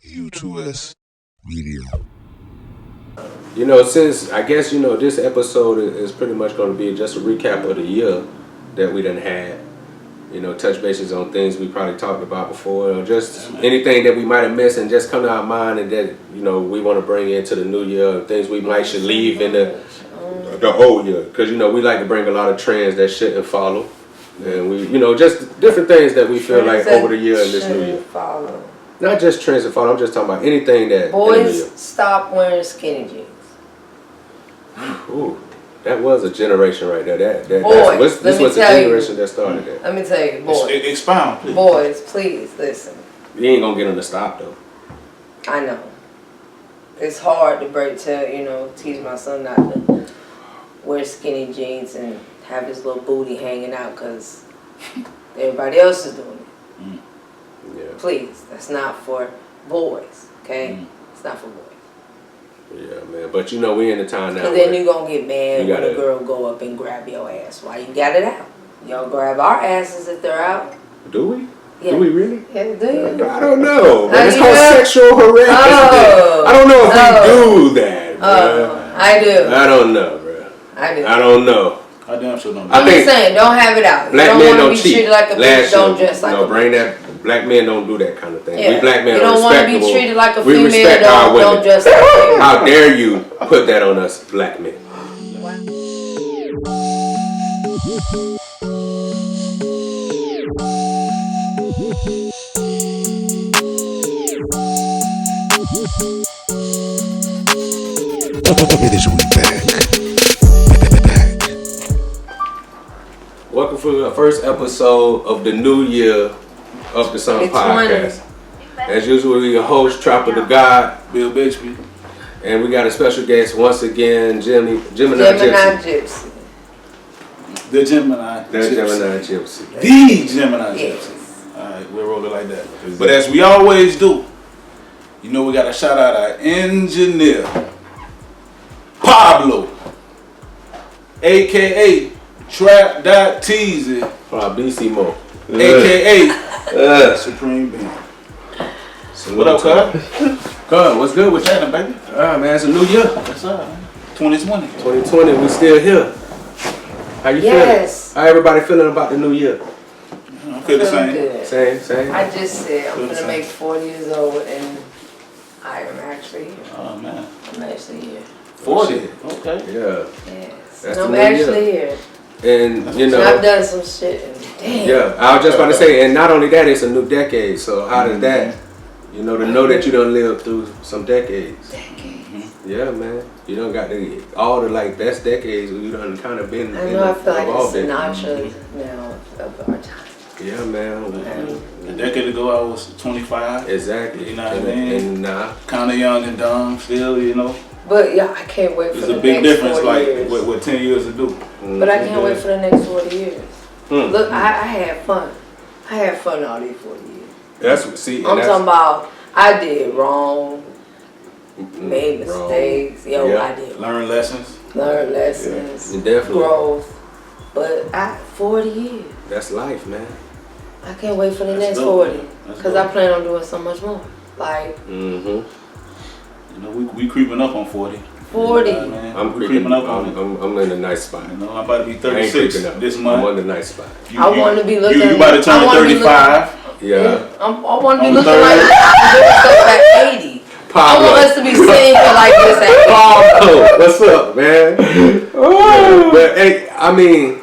U2S Media. Since I guess this episode is pretty much going to be just a recap of the year that we done had. Touch bases on things we probably talked about before, or just anything that we might have missed and just come to our mind and that we want to bring into the new year, and things we might should leave in the old year, because we like to bring a lot of trends that shouldn't follow, and we just different things that we feel like over the year in this new year. Follow. Not just trends that follow. I'm just talking about anything that boys stop wearing skinny jeans. Ooh. That was a generation right there. Boys, this was the generation that started that. Let me tell you, boys. Expound, please. Boys, please listen. You ain't gonna get them to stop though. I know. It's hard to teach my son not to wear skinny jeans and have his little booty hanging out because everybody else is doing it. Mm. Yeah. Please, that's not for boys, okay? It's not for boys. Yeah, man. But we in the time now. Because then you're going to get mad when a girl go up and grab your ass while you got it out. Y'all grab our asses if they're out. Do we? Yeah. Do we really? Yeah, do you? I don't know. It's called know? sexual harassment. Oh. I don't know if we do that, bro. Oh, I do. I don't know, bro. I do. I don't know. I damn sure don't. I'm just saying, don't have it out. Black men don't be cheat. treated like a bitch, don't dress like a bring that. Black men don't do that kind of thing. Yeah. We black men you are don't want to respectable. be treated like a we female, respect our women. don't dress like a female. How dare you put that on us, black men? It is we back. Welcome for the first episode of the new year of the Sun Podcast. As usual, we your host, Trapper the God, Bill Bixby. and we got a special guest once again, Gemini Gypsy. The Gemini. The Gemini Gypsy. The Gemini Yes. Gypsy. Alright, we'll roll it like that. But as we always do, we got to shout out our engineer, Pablo, a.k.a. Trap.Teasy, BC Mo. a.k.a. Supreme Being. What up, cuz? Cuz, what's good with you? Shannon, baby. Man, it's a new year. That's all right. 2020. 2020, we still here. How you feeling? How everybody feeling about the new year? I feel the same. Good. Same. I just said I'm going to make 40 years old and I am actually here. Oh, man. I'm actually here. 40. Shit. Okay. Yeah. Yes. That's And I'm the new actually year. here. And And I've done some shit and damn. Yeah, I was just about to say, and not only that, it's a new decade. So how does that, to know that you done lived through some decades? Yeah, man. You done got all the best decades. You done kind of been. I know. I feel like involved it's in. Sinatra now of our time. Yeah, man. A decade ago, I was 25. Exactly. You know what I mean? And Kind of young and dumb still, But yeah, I can't wait for There's the a big next difference, 40 years. what 10 years to do. But I can't wait for the next 40 years. Mm. Look, I had fun. I had fun all these 40 years. That's what. See, I'm talking about I did wrong, made mistakes. Wrong. Yeah. I did Learn lessons. learn lessons, Yeah, definitely. growth. But 40 years. That's life, man. I can't wait for the That's next dope, 40 man. That's because dope. I plan on doing so much more. Like We creeping up on 40. 40. You know what I mean? I'm We creeping up. on it. I'm in a nice spot. I'm about to be I ain't 36 creeping up. this I'm month. on the nice spot. I want to be looking. You about to turn I wanna be 35. Yeah. I want to be On looking 30. like I'm doing stuff at 80. I want us to be sitting here like this at 80. Pablo, what's up, man? But hey, I mean,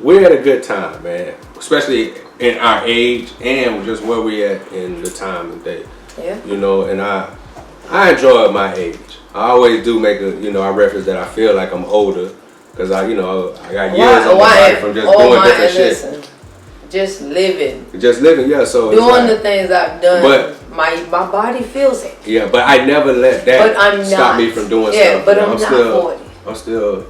we're at a good time, man. Especially in our age and just where we at in the time and day. Yeah. And I enjoy my age. I always do make I reference that I feel like I'm older because I got years on my body from just doing different shit. Listen, just living. Just living, yeah. So it's Doing the things I've done. But my body feels it. yeah, but I never let that stop me from doing stuff. Yeah, but I'm still, not 40. I'm still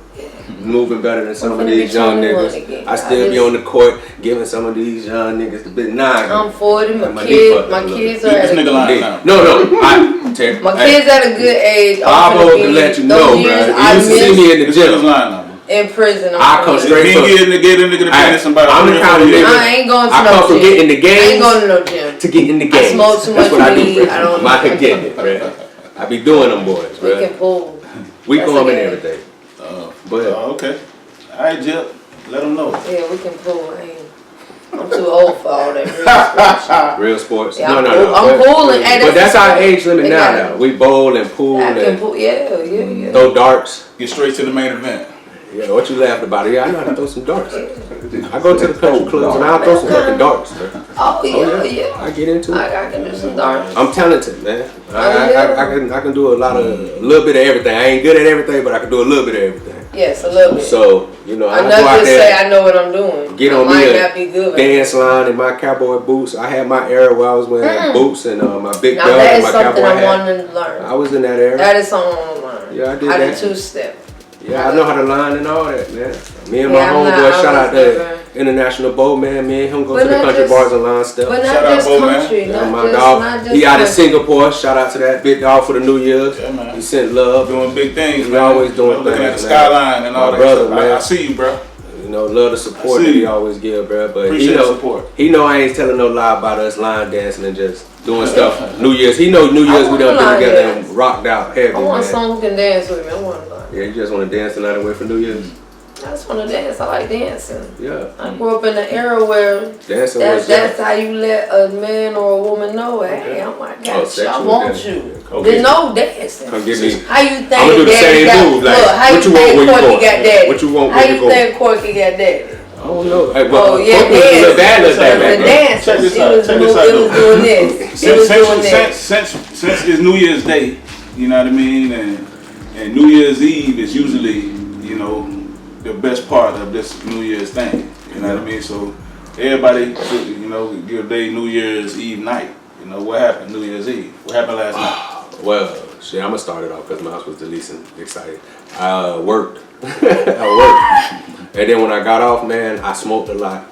moving better than some I'm of finna these be young 21 niggas. again. I still be on the court giving some of these young niggas the bit nine. I'm 40. My My knee fucked kids up a little are bit. at This a nigga good lying now. No. My kids at a good age. Pablo can let you know, bro. You used to see me in the This nigga's gym. lying now. in prison. I come straight If he get in the business somebody. I'm the kind of nigga. I ain't going to I no come from gym. getting the I games ain't going to no gym. to to get in the game. I smoke too That's much what weed. I do. I don't I'm out here getting it, man. I be doing them boys, We man. can pull. We That's going a and game. everything. But okay. All right, Jip. Let them know. Yeah, we can pull. I'm too old for all that Real sports. Yeah, No. I'm pulling. But that's our age limit now. got it. We bowl and pool I can and pull. Yeah. throw darts. Get straight to the main event. Yeah, what you laughed about? Yeah, I know how to throw some darts. I go to the country clubs and I'll throw some fucking darts, man. Oh yeah. I get into it. I can do some darts. I'm talented, man. I can do a little bit of everything. I ain't good at everything, but I can do a little bit of everything. Yes, a little bit. So, you know, I I'm go not out just there, say I know what I'm doing. get I on might me not be good a dance line in my cowboy boots. I had my era where I was wearing boots and my big Now belt that and is my something cowboy I hat. want to learn. I was in that era. That is something I want to learn. Yeah, I did how that. to two-step. Yeah, I know how to line and all that, man. Me and my Yeah, I'm not- homeboy, I shout out was to never- International Bow, man. Me and him go But to the not country just- bars and line stuff. But not Shout out, just Bo, man. country. Yeah, Not my just, dog, not just he out in country. Singapore. Shout out to that big dog for the New Year's. Yeah, man. He sent love. Doing big things, He man. always doing Looking at things, the man. skyline and all My that brother, stuff. man. I see you, bro. You know, love the support I see that he you. always give, bro. But Appreciate he know, the support. he know I ain't telling no lie about us line dancing and just doing stuff. New Year's, he know New Year's we done wanna been together dance. and rocked out heavy, I want man. someone who can dance with me. I want to learn. Yeah, you just want to dance the night away for New Year's. I just want to dance. I like dancing. Yeah, I grew up in an era where dancing was that's how you let a man or a woman know, hey, oh my gosh, I sexual want dancing. you. Okay. There's no dancing. Come get me. How you think I'ma do the daddy same got, move, like, look, how what you want, think where you Corky going? got daddy? What you want, How where you you going? think Corky got daddy? I don't know. Hey, Oh yeah, Corky was a little bad dance. little thing, man. The dance. Check this It out, was check this out, it was doing this. It was doing this. Since it's New Year's Day, you know what I mean, and New Year's Eve is usually, you know, the best part of this New Year's thing. You know what I mean? So everybody should, you know, give their New Year's Eve night. You know, what happened New Year's Eve? What happened last night? Well, shit, I'm gonna start it off because my house was the least excited. I worked. I worked. And then when I got off, man, I smoked a lot.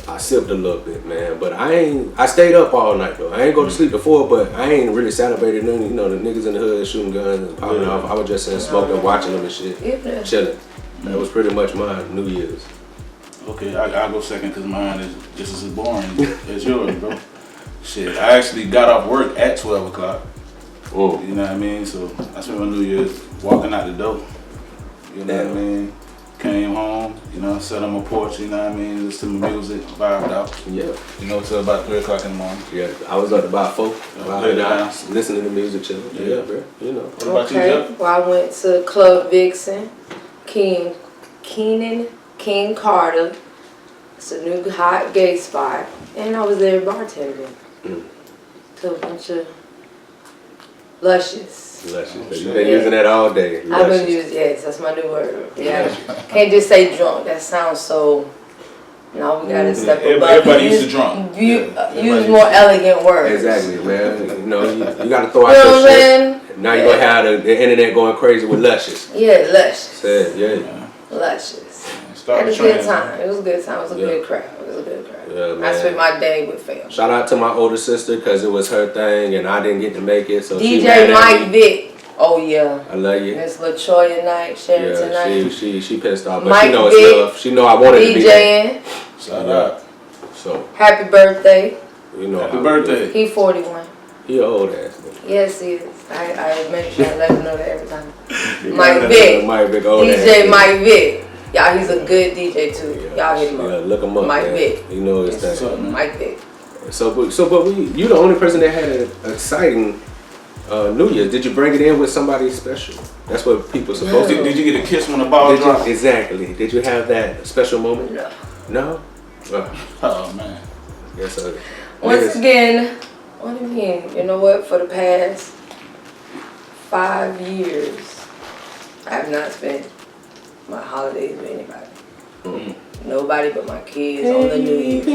I sipped a little bit, man. But I stayed up all night though. I ain't go to sleep before, but I ain't really celebrated none. You know, the niggas in the hood shooting guns and popping off. I was just in smoking, watching them and shit, Yeah. chilling. That was pretty much my New Year's. Okay, I'll go second because mine is just as boring as yours, bro. Shit, I actually got off work at 12 o'clock. Mm. You know what I mean? So I spent my New Year's walking out the door. You know what I mean? Came home, you know, sat on my porch, you know what I mean? Listened to my music, vibed out. Yeah. You know, till about 3 o'clock in the morning. Yeah, I was up about 4. Yeah. Listening to music, chilling. Yeah, bro. You know. What about you, Okay. Jeff? Well, I went to Club Vixen, King Carter. It's a new hot gay spot, and I was there bartending to a bunch of luscious. Luscious. You've been using that all day. I've Luscious. been using, yes, that's my new word. Yeah, can't just say drunk. That sounds so. No, we gotta step above. Everybody it. used to drunk. Use more elegant words. Exactly, man. You know, you got to throw out You know your what shit. I'm saying? Now you're going to have the internet going crazy with luscious. Yeah, luscious. Said, yeah. Luscious. Start It was a training. good time. It was a good time. It was a Yeah. good crowd. It was a good crowd. Yeah, I man. spent my day with family. Shout out to my older sister because it was her thing and I didn't get to make it. So she DJ mad at Mike me. Vick. Oh yeah. I love you. Miss LaTroya Knight, Sheraton Yeah, Knight. she pissed off, but Mike she know it's Vick, love. She know I wanted to be there. DJing. Shout out. So, Happy birthday. you know. Happy how birthday. He 41. He an old ass nigga. Yes, he is. I make sure I let him know that every time. Yeah, Mike Vick. Mike Vick, old ass DJ nigga. Mike Vick. Y'all, he's a good DJ too. Y'all hit him Yeah, up. look him up, Mike man. Vick. You know his Yes, thing. Mike Vick. But you the only person that had an exciting New Year's. Did you bring it in with somebody special? That's what people supposed to do. Did you get a kiss when the ball Did you, dropped? exactly. Did you have that special moment? No. No? Oh, man. Yes, sir. Once again, what do you mean? You know what? For the past 5 years, I have not spent my holidays with anybody. Nobody but my kids on the New Year's.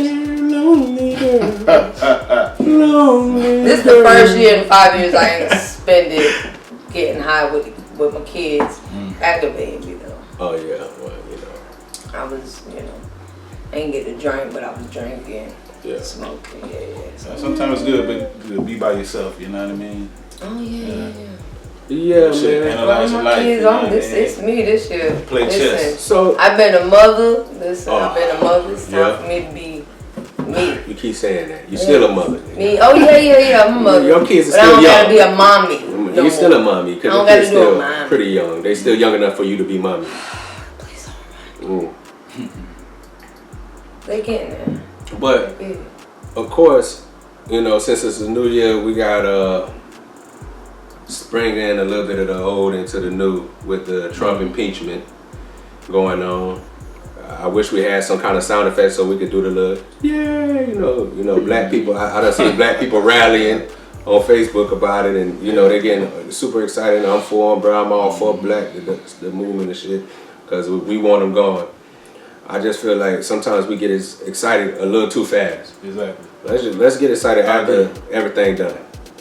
This is the first year in 5 years I ain't spent it getting high with my kids aggravating me though. Oh, yeah. Well, you know. I was, I ain't get to drink, but I was drinking, Yeah. smoking, yeah. So. Sometimes it's good to be by yourself, you know what I mean? Oh yeah. Yeah, Shit, man. analyze your My life. kids you know on what I this. mean? It's me this year. Play chess. So, I've been a mother. Listen, Oh, I've been a mother. It's time yeah. for me to be Me. You keep saying that. You still a mother. Nigga. Me? Oh yeah. I'm a mother. Your kids are but still I don't young. gotta be a mommy. You're still a mommy because your kids still pretty young. They still young enough for you to be mommy. Please don't. They getting there. But of course, you know, since it's a new year, we got spring in a little bit of the old into the new with the Trump impeachment going on. I wish we had some kind of sound effect so we could do the little, you know, black people. I done seen black people rallying on Facebook about it, and you know they're getting super excited. I'm for them, bro. I'm all for black the movement and shit because we want them gone. I just feel like sometimes we get excited a little too fast. Exactly. Let's get excited after everything done.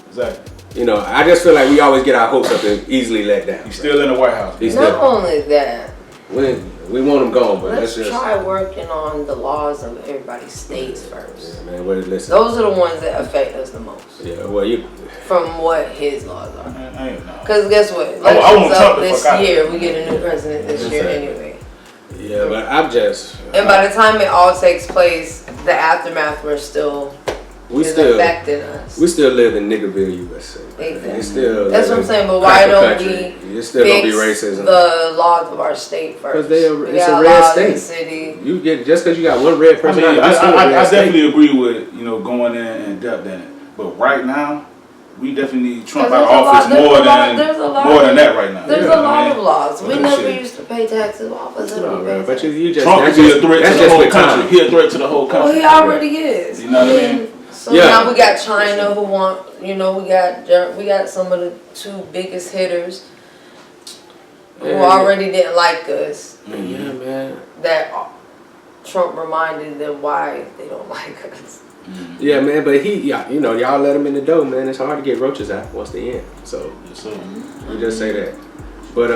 Exactly. You know, I just feel like we always get our hopes up and easily let down. He's still in the White House. Not only that. We want them gone, but let's try working on the laws of everybody's states first. Yeah, man, listen. Those are the ones that affect us the most. Yeah, well, from what his laws are. I don't know. Because guess what? Elections up this year. We get a new president this year anyway. Yeah, but I'm just. And by the time it all takes place, the aftermath is still affecting us. We still live in Niggerville, USA. Exactly. That's what I'm saying. But why don't we still fix be racism. The laws of our state first? Because it's a red state. You get just because you got one red person. I definitely agree with going in and depth in it. But right now, we definitely need Trump out of office more than that right now. There's a lot of laws. We never used to pay taxes. All of us but you just Trump is a threat to the whole country. He's a threat to the whole country. Well, he already is. You know what I mean? So now we got China who want, we got some of the two biggest hitters who already didn't like us. Yeah, man. That Trump reminded them why they don't like us. Yeah, man, but y'all let him in the door, man. It's hard to get roaches out once they in. So we just say that. But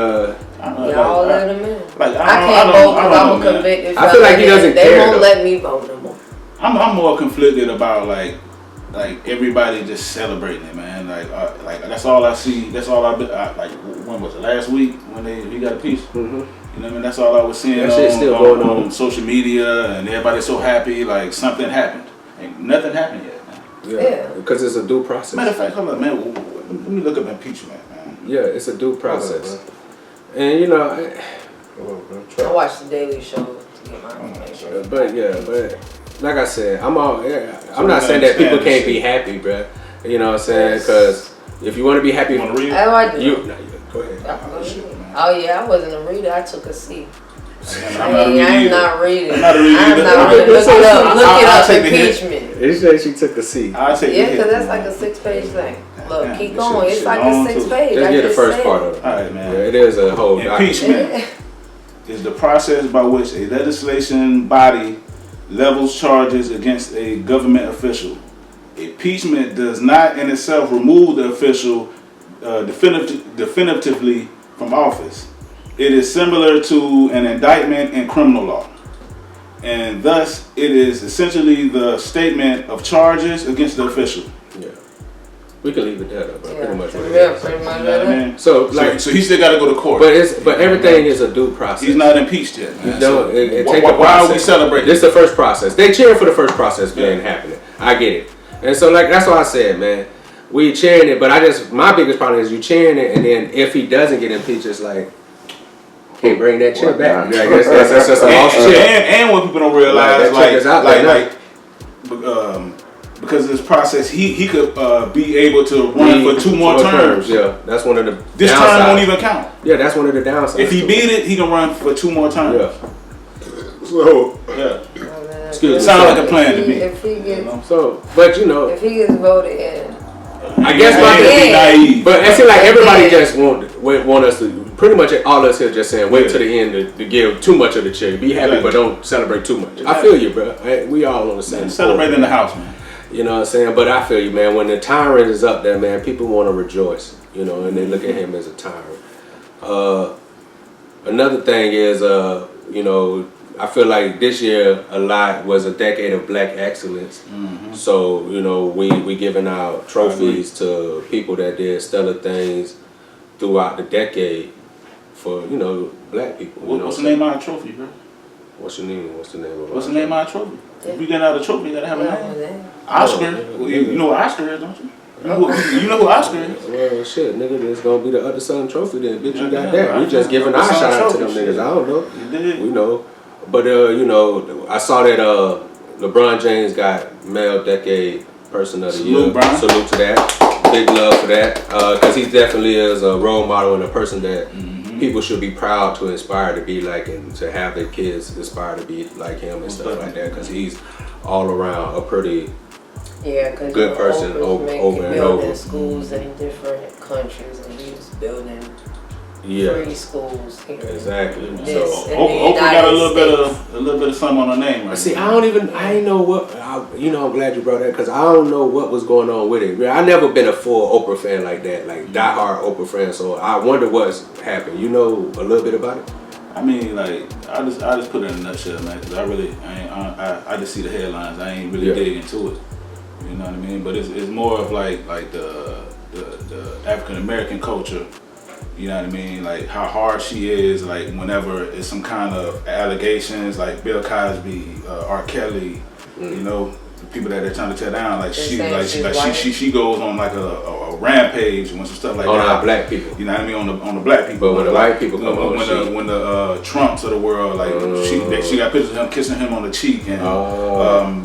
y'all let him in. I can't vote because I'm a convicted. I feel like he doesn't care. They won't let me vote no more. I'm more conflicted about like everybody just celebrating it, man. Like that's all I see. That's all like. When was it? Last week when he got a piece. Mm-hmm. You know what I mean? That's all I was seeing on social media, and everybody's so happy. Like something happened, and nothing happened yet, man. Yeah, because it's a due process. Matter of fact, hold on, man. Let me look up impeachment, man. Yeah, it's a due process, and I watched the Daily Show to get my information. But like I said, I'm not saying that people can't be happy, bro. You know what I'm saying? Because if you want to be happy, I do. Go ahead. Oh yeah, I wasn't a reader. I took a C. I'm not reading. I'm not a reader. I'm not reading. Look it up. Look it up. Impeachment. It said she took a C. Because that's like a 6-page thing. Look, keep going. It's like a 6-page. Just get the first part of it. All right, man. Yeah, it is a whole impeachment is the process by which a legislation body levels charges against a government official. Impeachment does not in itself remove the official definitively from office. It is similar to an indictment in criminal law. And thus, it is essentially the statement of charges against the official. Yeah. We can leave it there, though, but pretty much what it is. Pretty much. You know what I mean? So he still got to go to court. But everything is a due process. He's not impeached yet, man. Why are we celebrating? This is the first process. They cheering for the first process being happening. I get it. And so, that's what I said, man. We cheering it, but my biggest problem is you cheering it, and then if he doesn't get impeached, it's like, can't bring that chair back. I guess that's just a lost chair. And what people don't realize, because of this process, he could be able to run for two more terms. Yeah, that's one of the This downsides. term won't even count. Yeah, that's one of the downsides. If he beat it, he can run for 2 more terms. Yeah. So, Excuse me. Sounds like a plan to me. If he gets, if he gets voted in, I guess but it seems like everybody just want us to. Pretty much all us here just saying wait till the end to give too much of the cheer. Be happy, but don't celebrate too much. I feel you, bro. We all on the same. Celebrate in the house, man. You know what I'm saying? But I feel you, man. When the tyrant is up there, man, people want to rejoice. And they look at him as a tyrant. Another thing is, I feel like this year a lot was a decade of black excellence. Mm-hmm. So we giving out trophies to people that did stellar things throughout the decade for black people. What's the name of our trophy, bro? What's your name? What's the name of What's the name of our trophy? If you get out a trophy, you gotta have a name. Oscar. Oh, You know what Oscar is, don't you? You know who Oscar is? Well, shit, nigga, it's gonna be the other son trophy then. Bitch, you got Yeah, that. We just giving our Other shout Son out to them trophy, niggas. shit. I don't know. You did. We know. But, you know, I saw that LeBron James got Male Decade Person of the Year. Salute, Bron. Salute to that. Big love for that. Because he definitely is a role model and a person that people should be proud to inspire to be like and to have their kids inspire to be like him and stuff like that. Because he's all around a pretty because good person over and building over. schools in different countries, and he was building Yeah. free schools here. Exactly. This So in the Oprah got a little United bit of something on her name right see, now. I ain't know what, you know, I'm glad you brought that because I don't know what was going on with it. I never been a full Oprah fan like that, like diehard Oprah fan. So I wonder what's happened. You know a little bit about it? I mean, like, I just put it in a nutshell, man, because I just see the headlines. I ain't really dig into it. You know what I mean? But it's more of like the African American culture. You know what I mean? Like how hard she is. Like whenever it's some kind of allegations, like Bill Cosby, R. Kelly. You know, the people that they're trying to tear down. Like she goes on like a rampage and some stuff like On that. our black people. You know what I mean? On the black people. But when the white people come on, when the Trumps of the world, like she got pictures of him kissing him on the cheek, and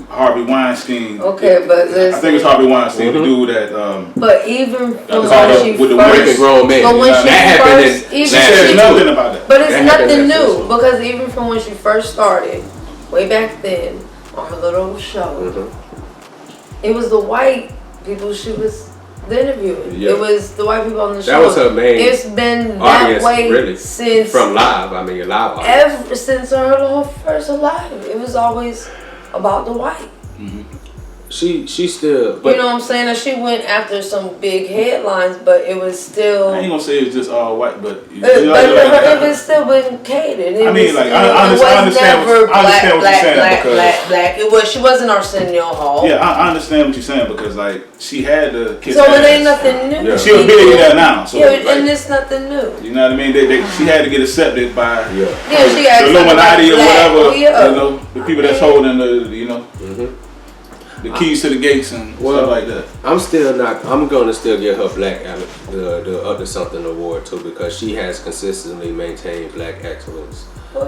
Harvey Weinstein. Okay, but listen. I think it's Harvey Weinstein, the dude that. But even from caught when up she with the first, grown man. but when she That happened first, in even She said nothing about that. but it's That happened nothing in new episode. because even from when she first started, way back then, on her little show, it was the white people she was interviewing. Yeah. It was the white people on the show. That was her main It's been that audience, way really. since From live audience. ever since her whole first alive. It was always about the white. She still, but You know what I'm saying? That she went after some big headlines, but it was still. I ain't gonna say it's just all white, but But it was still been catered. It I mean, was like, still, I understand it was never what you're saying, black. because- It was. She wasn't Arsenio Hall. yeah, I understand what you're saying because like she had to kiss So ass. it ain't nothing new. Yeah. She a billionaire now, so Yeah, like, and it's nothing new. you know what I mean? She had to get accepted by Yeah, she got the Illuminati or whatever. Oh, yeah. You know, the people that's holding the keys to the gates and stuff like that. I'm gonna still give her the Other Something Award too because she has consistently maintained black excellence. Oh,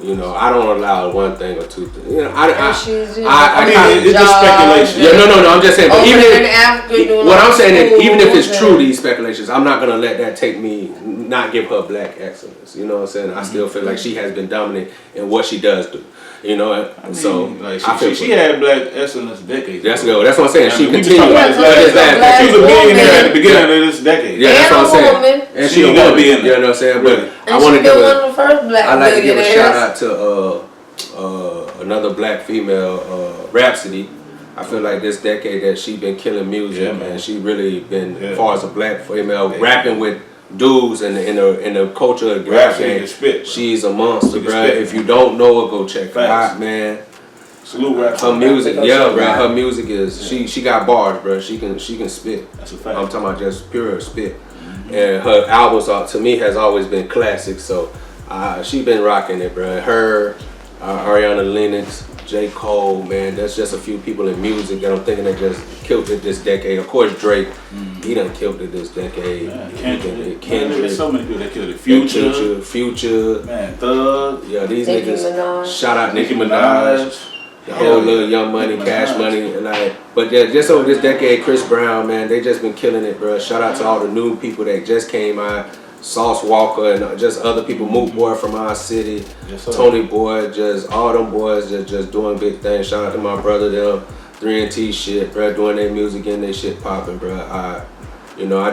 yeah. You know, I don't allow one thing or two things. You know, And it's just speculation. Yeah, no. I'm just saying. But even in Africa, doing what all I'm saying is, even if it's schools true, and- these speculations, I'm not gonna let that take me not give her black excellence. You know what I'm saying? I still feel like she has been dominant in what she does do. You know, so like I feel she had black excellence decades. That's good. That's what I'm saying. She We continued. talking about this last She she was a billionaire woman. at the beginning of this decade. Yeah, that's And what I'm a saying. woman. And She she a ain't gotta woman. be in You there. know what I'm saying? Really. But And I want she to give been one a. of the first black I like to give a billionaires. shout out to another black female, Rhapsody. I feel like this decade that she been killing music, and she really been, as far as a black female, rapping with dudes in the culture of rap Rhapsody game. can spit. She's a monster, She can bruh. spit. If you don't know her, go check her Facts. out, man. Salute rap. Her music, Rhapsody. yeah, bruh. Her music is she got bars, bruh. She can spit. That's a fact. I'm talking about just pure spit. And her albums are, to me, has always been classics. So she been rocking it, bruh. Her, Ariana Lennox, J. Cole, man. That's just a few people in music that I'm thinking that just killed it this decade. Of course, Drake, he done killed it this decade. Kendrick. Kendrick. There's so many people that killed it. Future. Man, Thug. Yeah, these Nicki niggas. Minaj. Shout out Nicki Minaj. The whole little Young Money, Cash Money, and like, but yeah, just over this decade, Chris Brown, man, they just been killing it, bro. Shout out to all the new people that just came out, Sauce Walker, and just other people, Moot Boy from our city, Tony Boy, just all them boys just doing big things. Shout out to my brother, them 3NT shit, bro, doing their music and their shit popping, bro. I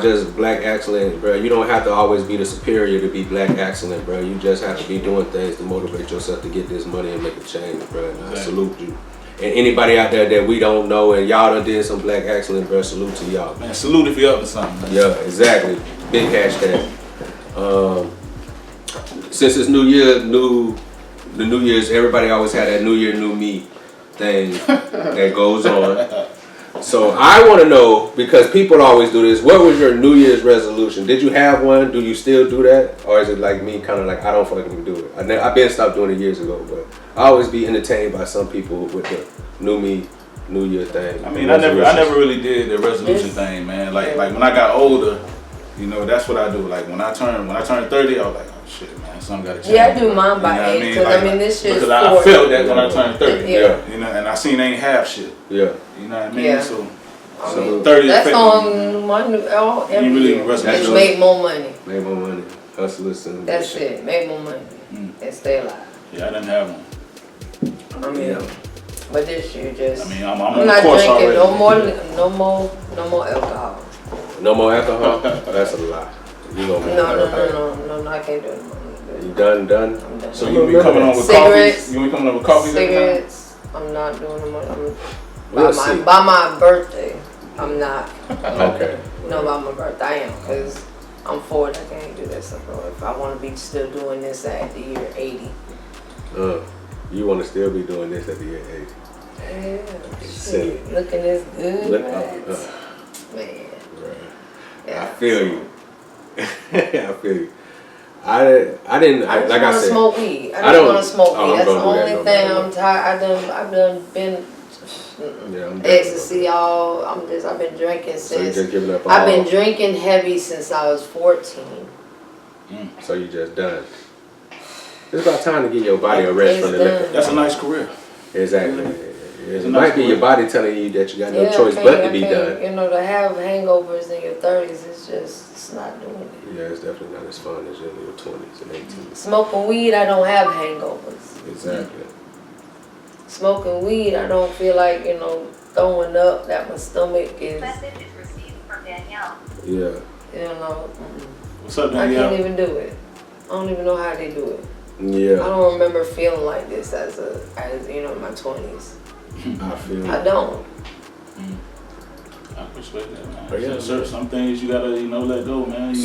just black excellent, bro. You don't have to always be the superior to be black excellent, bro. You just have to be doing things to motivate yourself to get this money and make a change, bro. And I salute you. And anybody out there that we don't know and y'all done did some black excellent, bro, salute to y'all. Man, salute if you're up to something. Man. Yeah, exactly. Big hashtag. Since it's New Year, the New Year's, everybody always had that New Year, New Me thing that goes on. So I want to know, because people always do this, what was your New Year's resolution? Did you have one? Do you still do that? Or is it like me, kind of like, I don't fucking do it? I've been stopped doing it years ago, but I always be entertained by some people with the New Year thing. I mean, I never really did the resolution thing, man. Like when I got older, you know, that's what I do. Like when I turned 30, I was like, oh shit, man, something got to change. Yeah, I do mine by age. Because this shit's because I felt that when I turned 30. Yeah. You know, and I seen they ain't half shit. Yeah. You know what I mean? Yeah. So 30 that's on one every year. Just make more money. Make more money. Hustlers and that's it. Make more money and stay alive. Yeah, I didn't have one. I mean, but this year just. I mean, I'm not drinking already. No more alcohol. No more alcohol? That's a lie. You gonna No, I can't do it anymore. You done? I'm done. So you be coming on with cigarettes? You be coming on with coffee? Cigarettes. I'm not doing them. By my birthday, I'm not. Okay. No, by my birthday I am, because I'm 40. I can't do that stuff. If I want to be still doing this at the year 80. You want to still be doing this at the year 80? Yeah. Silly. Looking as good. Man. Right. Yeah. I feel you. I feel you. I didn't like I said. Smoke weed. I just want to smoke weed. That's the only thing I'm tired. I've done been ecstasy all. I've been drinking since. So you just giving up all? I've been drinking heavy since I was 14. So you just done. It's about time to give your body a rest from the liquor. That's a nice career. Exactly. It might be your body telling you that you got no choice but to be done. You know, to have hangovers in your 30s, it's not doing it. Yeah, it's definitely not as fun as in your 20s and 18s. Smoking weed, I don't have hangovers. Exactly. Smoking weed, I don't feel like, throwing up, that my stomach is. Message is received from Danielle. Yeah. What's up, Danielle? I can't even do it. I don't even know how they do it. Yeah. I don't remember feeling like this as in my 20s. I feel I don't. I respect that, man. But yeah, some things you gotta, let go, man.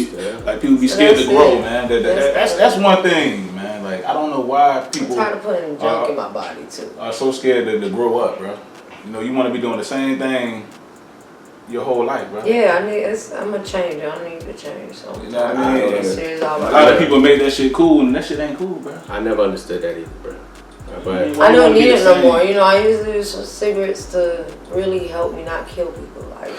Like people be scared to grow, man. That's one thing, man. Like I don't know why people. I'm tired of putting junk in my body too. Are so scared to grow up, bro. You want to be doing the same thing your whole life, bro. Yeah, I'm a changer. I need to change. So you know what I mean? A lot of people make that shit cool, and that shit ain't cool, bro. I never understood that either, bro. But I don't need it no more. I used to use cigarettes to really help me not kill people, like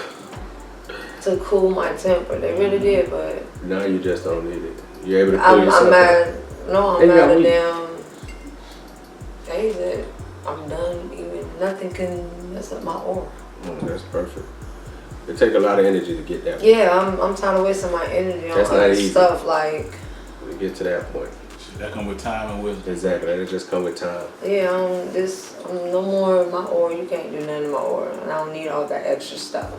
to cool my temper. They really did, but now you just don't need it. You're able to pull yourself I'm mad. No, I'm mad at damn age that I'm done. Even nothing can mess up my aura. That's perfect. It takes a lot of energy to get that. Yeah, I'm tired of wasting my energy on other stuff like. To get to that point. That come with time and wisdom. Exactly, that just come with time. Yeah, I'm no more of my aura. You can't do nothing in my aura, and I don't need all that extra stuff.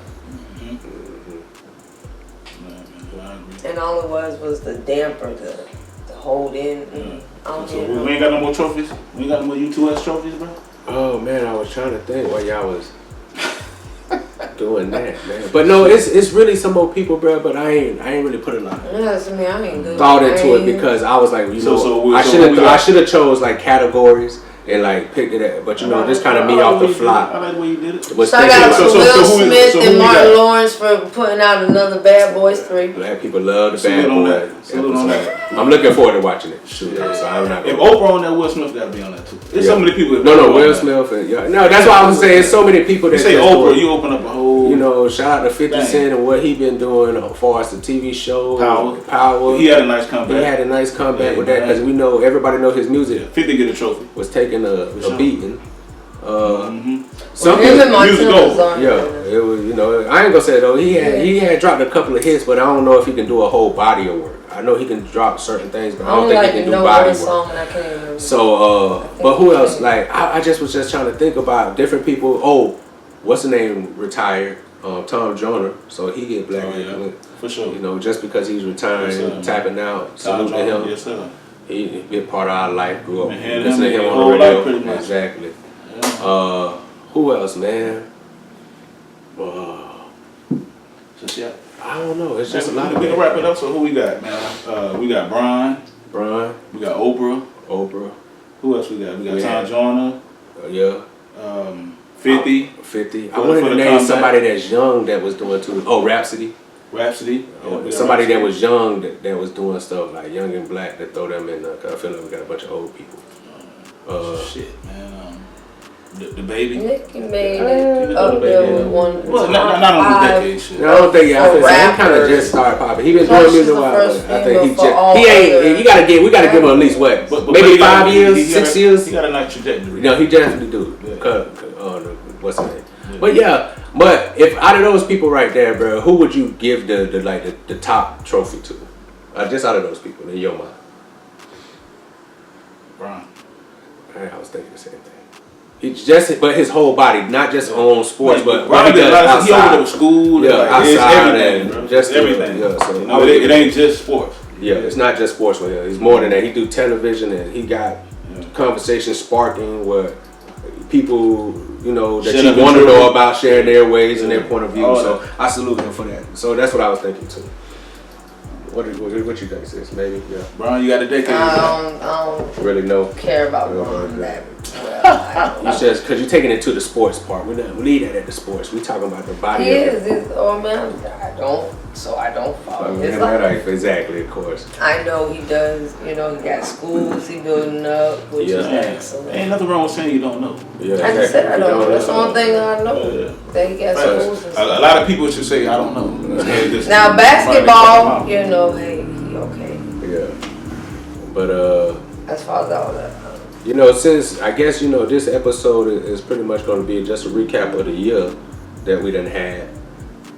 And all it was the damper to hold in. So we ain't got no more trophies. We ain't got no more U2S trophies, bro. Oh man, I was trying to think while y'all was doing that, man. But no, it's really some more people, bro. But I ain't really put a lot of thought into it because I was like, I should have chose like categories and like picked it at. But this kind of me off the fly. I like the way you did it. So I got Will Smith and Martin Lawrence for putting out another Bad Boys 3. Black people love the Bad Boys. I'm looking forward to watching it. So I'm not. If Oprah on that, Will Smith got to be on that too. There's so many people. No, Will Smith. No, that's why I was saying so many people that you say Oprah. You open up a whole. Shout out to 50 Cent and what he been doing as far as the TV show. Power. He had a nice comeback. With that because we know everybody know his music. 50 get a trophy. Was taking a beating. Some music gold. Yeah, it was. I ain't gonna say it though. He had dropped a couple of hits, but I don't know if he can do a whole body of work. I know he can drop certain things, but I don't think he can do body work. So, but who else? Like I just was just trying to think about different people. Oh, what's the name? Retired. Tom Joyner. So he get black. For sure. Just because he's retiring, tapping out. Salute to him. Yes, sir. He been part of our life. Grew up listening to him on the radio. Exactly. Yeah. Who else, man? I don't know. It's just a lot of. We can wrap it up. So who we got, man? We got Brian. We got Oprah. Who else we got? We got Tom Joyner. Yeah. 50. 50. I For wanted the to name comeback. somebody that's young that was doing too. Oh, Rhapsody. Rhapsody. Somebody that was young that was doing stuff like Young and Black, to throw them in. Cause I feel like we got a bunch of old people. Shit, man. The baby. Nicki made it up there with one. Well, not on the decade shit. No, I don't think. I think he kind of just started popping. He been doing Plus, she's music a the while, first but I think he female for all just he ain't. other- We gotta give him at least what? But Maybe he got- 5 years, he 6 got a- years. He got a nice trajectory. No, he definitely do. Yeah. What's his name? But yeah, but if out of those people right there, bro, who would you give the top trophy to? Just out of those people in your mind. Brian. I was thinking the same thing. But his whole body, not just on sports, but Brian he did a does lot of, he outside. over to school. Yeah, like, outside it's everything, and bro. just everything. Yeah, so you know, it ain't just sports. Yeah, it's not just sports with him. It's more than that. He do television and he got conversations sparking where people, you know, that Shut you up want to and know true. about, sharing their ways and their point of view. All So that. I salute him for that. So that's what I was thinking too. What you think, sis? Maybe, yeah. Brian, you got a decade. I don't Really know. care about Yeah, going yeah. that well. It's just because you're taking it to the sports part. We leave that at the sports. We talking about the body. He of is. I don't follow his Right, life. exactly, of course. I know he does. You know, he got schools he building up, which is Man, excellent. ain't nothing wrong with saying you don't know. Yeah, I just said I You don't know. That's the know. one thing I know. Yeah. That he got schools and A stuff. lot of people should say I don't know. Now basketball, you know, hey, he okay. Yeah, but As far as all that. you know, since I guess you know this episode is pretty much going to be just a recap of the year that we done had.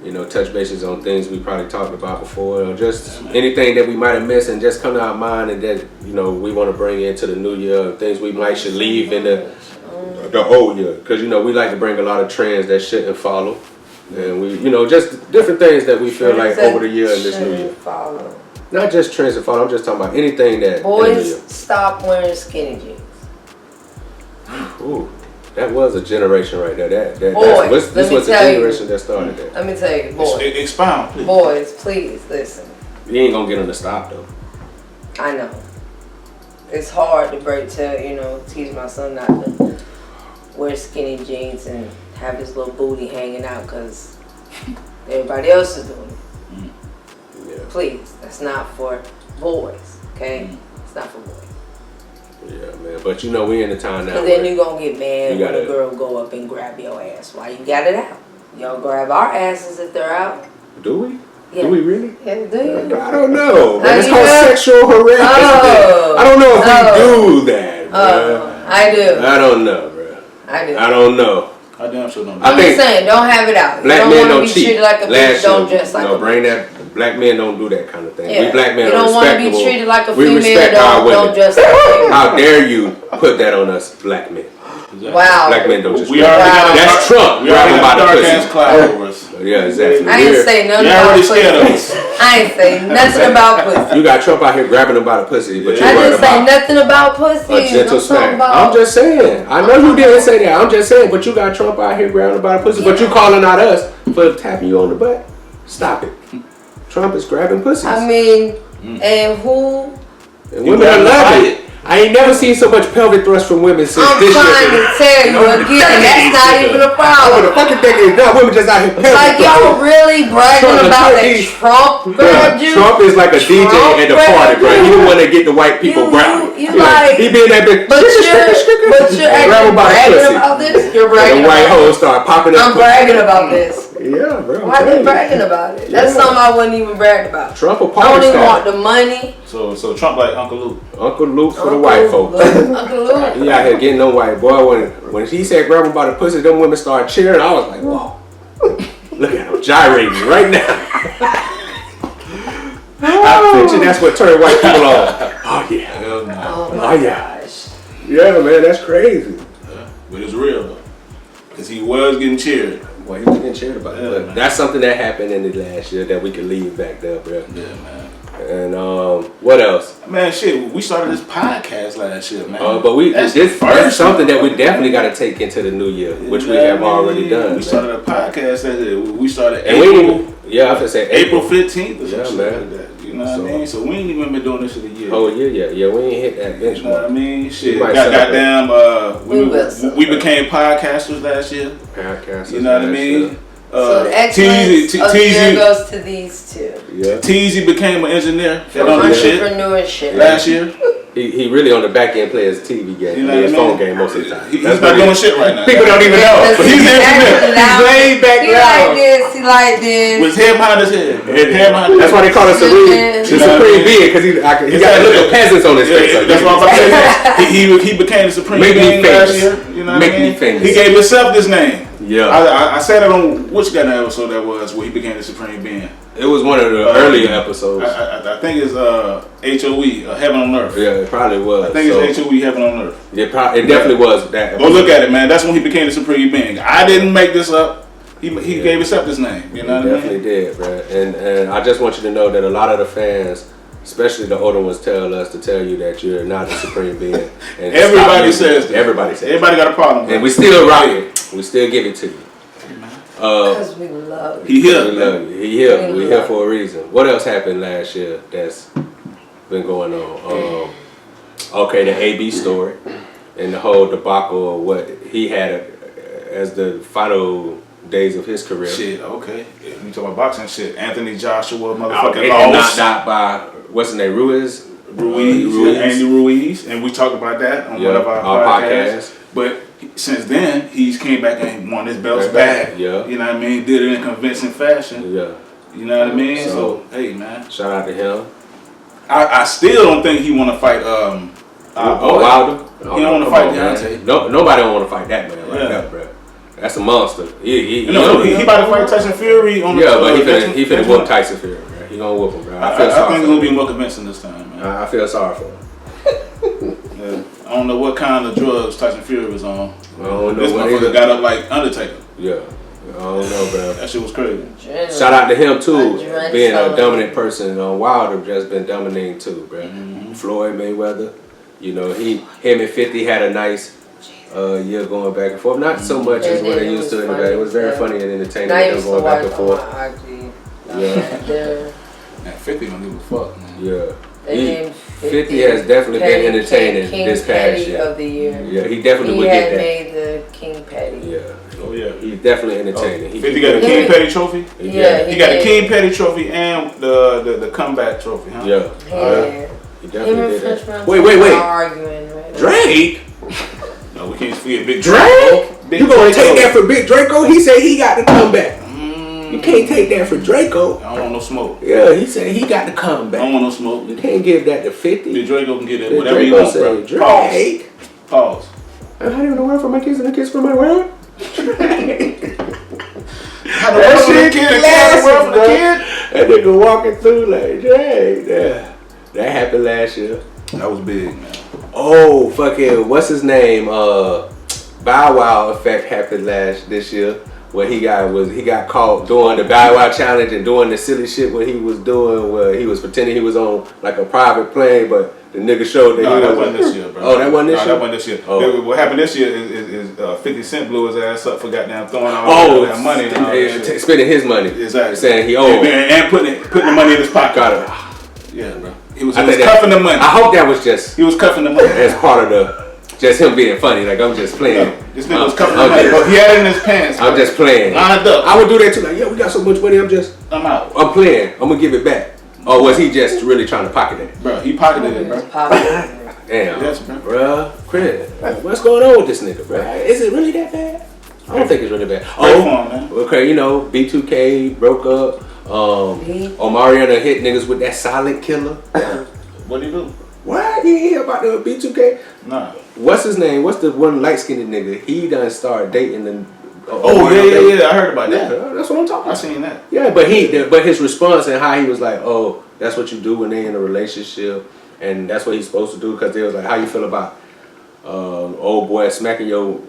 You know, touch bases on things we probably talked about before, or just anything that we might have missed and just come to our mind and that you know we want to bring into the new year, things we might should leave in the old year, because you know we like to bring a lot of trends that shouldn't follow, and we you know just different things that we feel like over the year and this new year. Follow. Not just trends that follow. I'm just talking about anything that in the new Boys, year. stop wearing skinny jeans. Ooh, that was a generation right there. Boys, This let me was the tell you. generation that started that. Let me tell you, boys. Expound, please. Boys, please listen. You ain't gonna get them to stop though. I know. It's hard to teach my son not to wear skinny jeans and have his little booty hanging out because everybody else is doing it. Yeah, Please, that's not for boys, okay? It's not for boys. yeah, man. But you know we in the time now. Because then where you're going to get mad You when gotta- a girl go up and grab your ass while you got it out. Y'all grab our asses if they're out. do we? Yeah. Do we really? Yeah, do you? I don't know. Man. It's you called do? sexual harassment. Oh. I don't know if we Oh. do that, bro. I do. I don't know, bro. I do. I don't know. I damn sure don't know. I I'm think just saying, don't have it out. Black you men don't don't want to be cheat. treated like a bitch, Last don't year, dress like no, a bring bitch. that. Black men don't do that kind of thing. Yeah. We black men you are don't want to respectable. be treated like a We female, respect our don't women. dress like a female. How dare you put that on us, black men? Wow. Black men don't just. We already got a That's Trump. We already Rapping got a about the dark ass pussy. cloud over us. Yeah, exactly. I ain't say nothing You're about already pussy. scared of us. I ain't say nothing about pussy. You got Trump out here grabbing him by the pussy, but I you're I worried didn't say about nothing about pussy. a gentle Don't talk smack. about. I'm just saying. I know you didn't say that. I'm just saying. But you got Trump out here grabbing him by the pussy, but you calling out us for tapping you on the butt. Stop it. Trump is grabbing pussies. I mean, and who? And women are loving it. I ain't never seen so much pelvic thrust from women since I'm this trying year. to tell you again, that's not even a What the problem. fucking thing is not women just out here pelvic Like y'all really bragging Trump- about that Trump- Trump grabbed you? Trump is like a DJ at the party, bro. He the one that get the white people You- grabbing. you He like- he be in that bitch. But you're grab actually him by the bragging pussy. about this. You're And bragging the white about hoes this. start popping up. I'm bragging about this. Yeah, bro. I'm Why telling they you. bragging about it? That's Yeah. something I wouldn't even brag about. Trump a I don't party even want star. the money. So Trump like Uncle Luke. Uncle Luke for the white folks. Uncle Luke. He out here getting no white boy. When he said grab him by the pussy, them women started cheering. I was like, whoa. Look at him gyrating right now. I picture that's what turned white people on. Oh yeah. Hell no. Oh Oh, my yeah. gosh. Yeah, man, that's crazy. But it's real though. Cause he was getting cheered. Well, he was getting cheered about it. Yeah, But man. that's something that happened in the last year that we could leave back there, bro. Yeah, man. And what else? Man, shit, we started this podcast last year, man. But we That's this the first is something one. that we definitely got to take into the new year, which we Yeah, have already man. done. We man. started a podcast that we started And April, we, yeah, I was gonna say April 15th or Yeah, something man. like that. You know what I mean? So we ain't even been doing this for a year. Oh yeah. We ain't hit that benchmark. You know what I mean? Shit. might Goddamn. We became podcasters last year. Podcasters. You know what I mean? So the excellence of the year goes to these two. Yeah. Teasy became an engineer. For entrepreneurship. Last year. He really on the back end play his TV game, You know his what I mean? phone game most of the time. He's not doing shit right now. People don't even know. But he's engineer. He's laid back He like this. He like this. With his head behind his head. That's why they call it the supreme being, because he got a look of peasants on his face. That's what I'm about to say. He became the supreme being last year. You know what I mean? He gave himself this name. Yeah. I said it on which goddamn episode that was where he became the supreme being. It was one of the earlier episodes. I think it's HOE, Heaven on Earth. Yeah, it probably was. I think it's HOE, Heaven on Earth. It definitely was that. Go look at it, man. That's when he became the supreme being. I didn't make this up. He gave himself this name. You know what I mean? Definitely did, bro. And I just want you to know that a lot of the fans, especially the older ones, tell us to tell you that you're not the supreme being. And Everybody says that. Everybody says Everybody got a problem. And we still rock it. We still give it to you. Because we love you. He here. We love you. He here. We here for a reason. What else happened last year that's been going on? Okay, the AB story and the whole debacle of what he had as the final days of his career. Shit, okay. You talking about boxing shit. Anthony Joshua, And motherfucking knocked out by, what's his name, Ruiz, Andy Ruiz. And we talked about that on one of our podcasts. But since then, he's came back and won his belts back. Yeah. You know what I mean? Did it in convincing fashion. Yeah. You know what I mean? So hey, man. Shout out to him. I still don't think he want to fight Wilder. He don't want to fight Deontay. No, nobody don't want to fight that man right now, bro. That's a monster. He about to fight Tyson Fury on the but he finna whoop Tyson Fury, bro. He gonna whoop him, bro. I think it's gonna be more convincing this time, man. I feel sorry for him. Yeah. I don't know what kind of drugs Tyson Fury was on. I don't know. This motherfucker got up like Undertaker. Yeah. I don't know, bro. That shit was crazy. Shout out to him too, being a dominant person. Wilder just been dominating too, bro. Mm-hmm. Floyd Mayweather, you know, him and 50 had a nice year going back and forth. Not so much as what they used to in the back. It was very funny and entertaining. Them going back and forth. Yeah. Man, 50 don't give a fuck, man. Yeah. 50 has definitely been entertaining this past year. Of the year. Yeah, he definitely would get that. He had made the King Petty. Yeah. Oh yeah. He's definitely entertaining. 50 got a King Petty trophy? Yeah. He got a King Petty trophy and the comeback trophy, huh? Yeah. He definitely did that. Wait. Arguing right Drake? No, we can't forget Big Drake? You gonna take that for Big Draco? He said he got to come back. You can't take that for Draco. I don't want no smoke. Yeah, he said he got to come back. I don't want no smoke. You can't give that to 50. Big Draco can get that Big whatever Draco he wants, bro. Drake. Pause. How do you know word for my kids and a kiss for my world? How the word for the kid and the word for the kid? That nigga walking through like, Drake. Yeah. That happened last year. That was big, man. Oh, fucking, what's his name? Bow Wow effect happened this year. Where he got caught doing the Bow Wow challenge and doing the silly shit what he was doing, where he was pretending he was on like a private plane, but the nigga showed that that wasn't this year, bro. Oh, that wasn't this year? That wasn't this year. Oh. What happened this year is 50 Cent blew his ass up for goddamn throwing all that money and all that shit. Spending his money. Exactly. Saying he owed. And putting the money in his pocket. Yeah, bro. He was cuffing the money. I hope that was just... He was cuffing the money. As part of just him being funny, like I'm just playing. No, this nigga was cuffing the money. He had it in his pants. I'm just playing. Lined up. I would do that too. Like, we got so much money. I'm out. I'm playing. I'm gonna give it back. Or was he just really trying to pocket it? Bro, he pocketed it, bro. Damn. Yes, bro. Bruh, Chris, what's going on with this nigga, bruh? Is it really that bad? I don't think it's really bad. Okay, you know, B2K broke up. Omarion hit niggas with that silent killer. What'd he do? What? You hear about the B2K? Nah. What's his name? What's the one light-skinned nigga? He done started dating the... yeah. I heard about that. Yeah, that's what I'm talking about. I seen that. Yeah, but his response and how he was like, oh, that's what you do when they in a relationship, and that's what he's supposed to do, because they was like, how you feel about old boy smacking your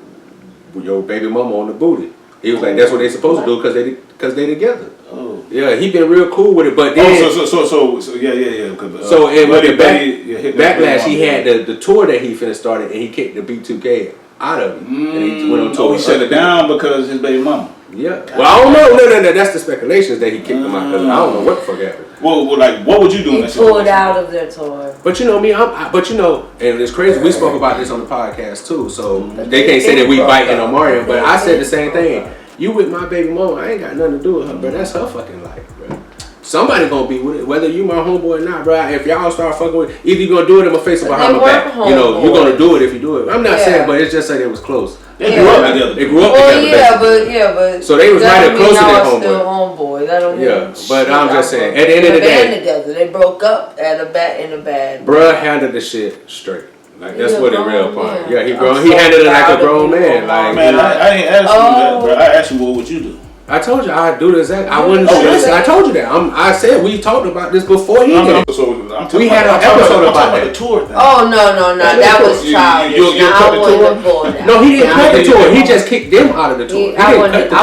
baby mama on the booty? He was like, that's what they supposed to do because they together. Oh. Yeah, he been real cool with it, but then... yeah. So with the backlash, he had the tour that he finna started, and he kicked the B2K out of it. And he went on tour. He shut it down because his baby mama. Yeah. Well, I don't know. No. That's the speculations that he kicked him out. Cause I don't know what the fuck happened. Well, like, what would you do in He that pulled situation? out of their tour. But you know me, but you know, and it's crazy. We spoke about this on the podcast too, so they can't say that we biting on Mario. But I said the same thing. You with my baby mama, I ain't got nothing to do with her, bro. That's her fucking life, bro. Somebody gonna be with it, whether you my homeboy or not, bro. If y'all start fucking with, either you gonna do it in my face or behind my back. You know, you're gonna do it if you do it. I'm not saying, but it's just like it was close. They grew up together. They grew up together. but so they was right closer than homeboy. Still homeboy. That don't mean but I'm just saying, at the end of the day, together. They broke up in a bad. Bruh handled the shit straight. Like that's what the real part. Man. Yeah, he grown. He handled it like a grown man. Like man, I ain't asked you that, bro. I asked you what would you do. I told you I'd do the exact. I wouldn't. I told you that. I said we talked about this before he did. We had an episode about that. The tour thing. Oh no, that was childish. I wouldn't have that. No, he didn't cut the tour. He just kicked them out of the tour. I wouldn't have did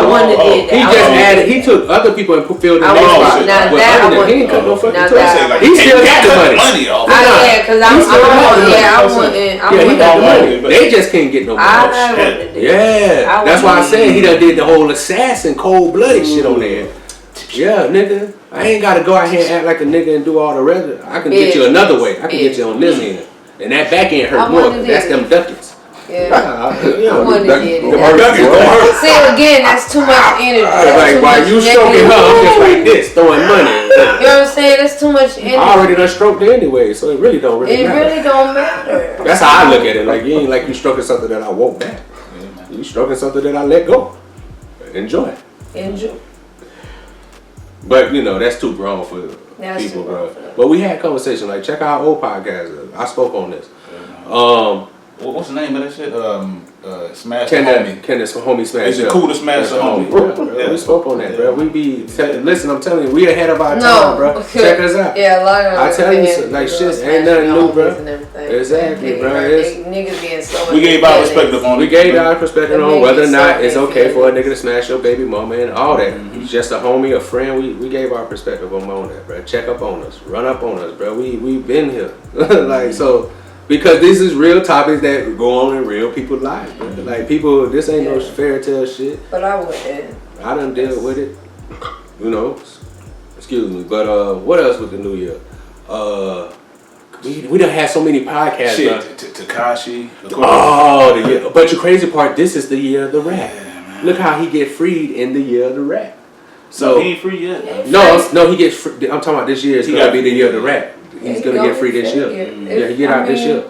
that. He just added. He took other people and filled them spots. Now that I he didn't cut no fucking now tour. that- He still got the money. Yeah, because I wouldn't. Yeah, he got the money. They just can't get no money. Yeah, that's why I said he done did the whole assassin cold-blooded shit on there. Yeah, nigga. I ain't gotta go out here and act like a nigga and do all the rest. I can get you another way. I can get you on this end. And that back end hurt more. That's them ducats. Yeah. I wouldn't have did it. See, Hurt. again, that's too much energy. Like, while you stroking her, I'm just like this, throwing money. You know what I'm saying? That's too much energy. I already done stroked her anyway, so it really don't matter. It really don't matter. That's how I look at it. Like, you ain't like you stroking something that I want back. You stroking something that I let go. Enjoy. But you know that's too grown for people, bro. But we had conversation. Like check out our old podcast. I spoke on this. What's the name of that shit? Smash Can the Homie. this homie smash? Is it cool to smash the homie? Yeah, we spoke on that, bro. We be listen. I'm telling you, we ahead of our time, bro. Check us out. Yeah, a lot of I tell you, like shit ain't nothing new, bro. Exactly, bro. Niggas being so. We gave our perspective on it. We gave our perspective on whether or not it's okay for a nigga to smash your baby mama and all that. He's just a homie, a friend. We gave our perspective on that, bro. Check up on us, run up on us, bro. We been here, like so. Because this is real topics that go on in real people's lives, bro. Like people, this ain't no fairy tale shit. But I wouldn't. I done deal with it, you know. Excuse me, but what else with the new year? We done had so many podcasts. Shit, Tekashi. Oh, the year. But the crazy part, this is the year of the rap. Yeah, look how he get freed in the year of the rap. So he ain't free yet. No, he gets free. I'm talking about this year. It's gonna be the year of the rap. He's gonna get free this year. Yeah, he get out this year.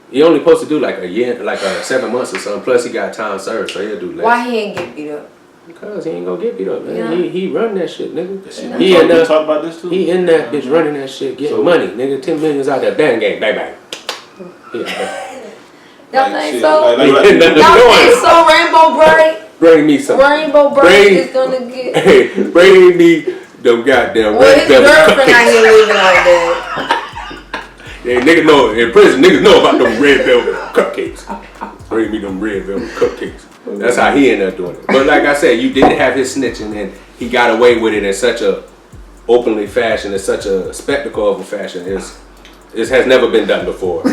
He only supposed to do like a year, like 7 months or something. Plus he got time served, so he'll do less. Why he ain't get beat up? Because he ain't gonna get beat up, man. Yeah. He run that shit, nigga. He in there. Talk about this too. He in that bitch running that shit, getting money, nigga. 10 million's out there, bang, bang, bang, bang. Y'all think so? Y'all think so? Rainbow Bright. Bring me some. Rainbow Bright is gonna get. Hey, bring me them goddamn red velvet cupcakes. Well, his girlfriend out here living like that. Yeah, niggas know in prison. Niggas know about them red velvet cupcakes. Bring me them red velvet cupcakes. That's how he ended up doing it. But like I said, you didn't have his snitching, and he got away with it in such a openly fashion, in such a spectacle of a fashion. This has never been done before.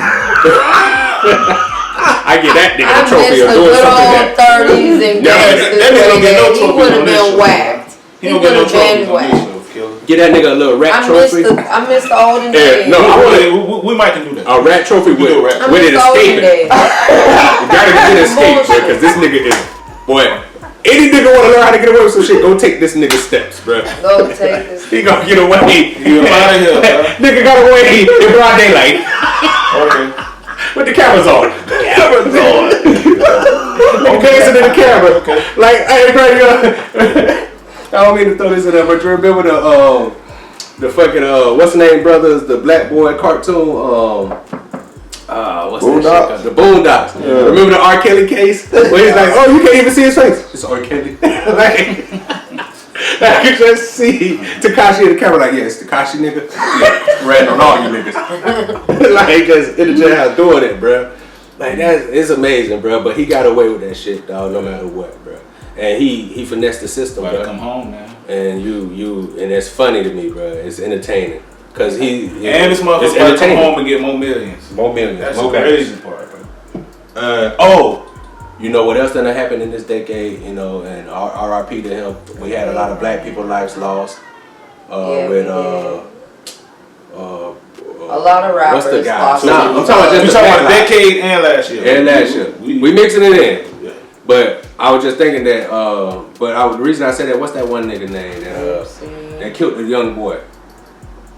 I get that nigga a trophy of doing something that. 30s and that nigga don't get no trophy. He would have been whacked. He don't get no trophy. Get that nigga a little rat trophy. I miss the olden days. No, we might can do that. A rat trophy with an escaping. You gotta get an escape, because this nigga is, boy, any nigga wanna learn how to get away with some shit, go take this nigga's steps, bro. Go take this. He gonna get away. You out of here, bro. Nigga got away in broad daylight. Okay. With the cameras on. Cameras on. Okay, so then the camera. Okay. Like, hey, bro, I don't mean to throw this in there, but you remember the fucking what's the name brothers, the black boy cartoon, what's that shit? The Boondocks. Yeah. Remember the R. Kelly case? Where he's like, oh, you can't even see his face. It's R. Kelly. I could just see Tekashi in the camera like, yeah, it's Tekashi, nigga. Yeah, ratting on all you niggas. Like, just in the jailhouse doing it, bro. Like, it's amazing, bro. But he got away with that shit, dog, no matter what, bro. And he finessed the system, bro. Come home, man. And and it's funny to me, bro. It's entertaining. Cause and this motherfucker come home and get more millions. More millions. That's the crazy part, bro. You know what else done happened in this decade? You know, and R.I.P. to him. We had a lot of black people lives lost. With a lot of rappers. What's the guy? lost Nah, I'm talking about just We the talking black about lives. decade and last year. And last year. We mixing it in. Yeah. But I was just thinking that, the reason I said that, what's that one nigga name that killed the young boy?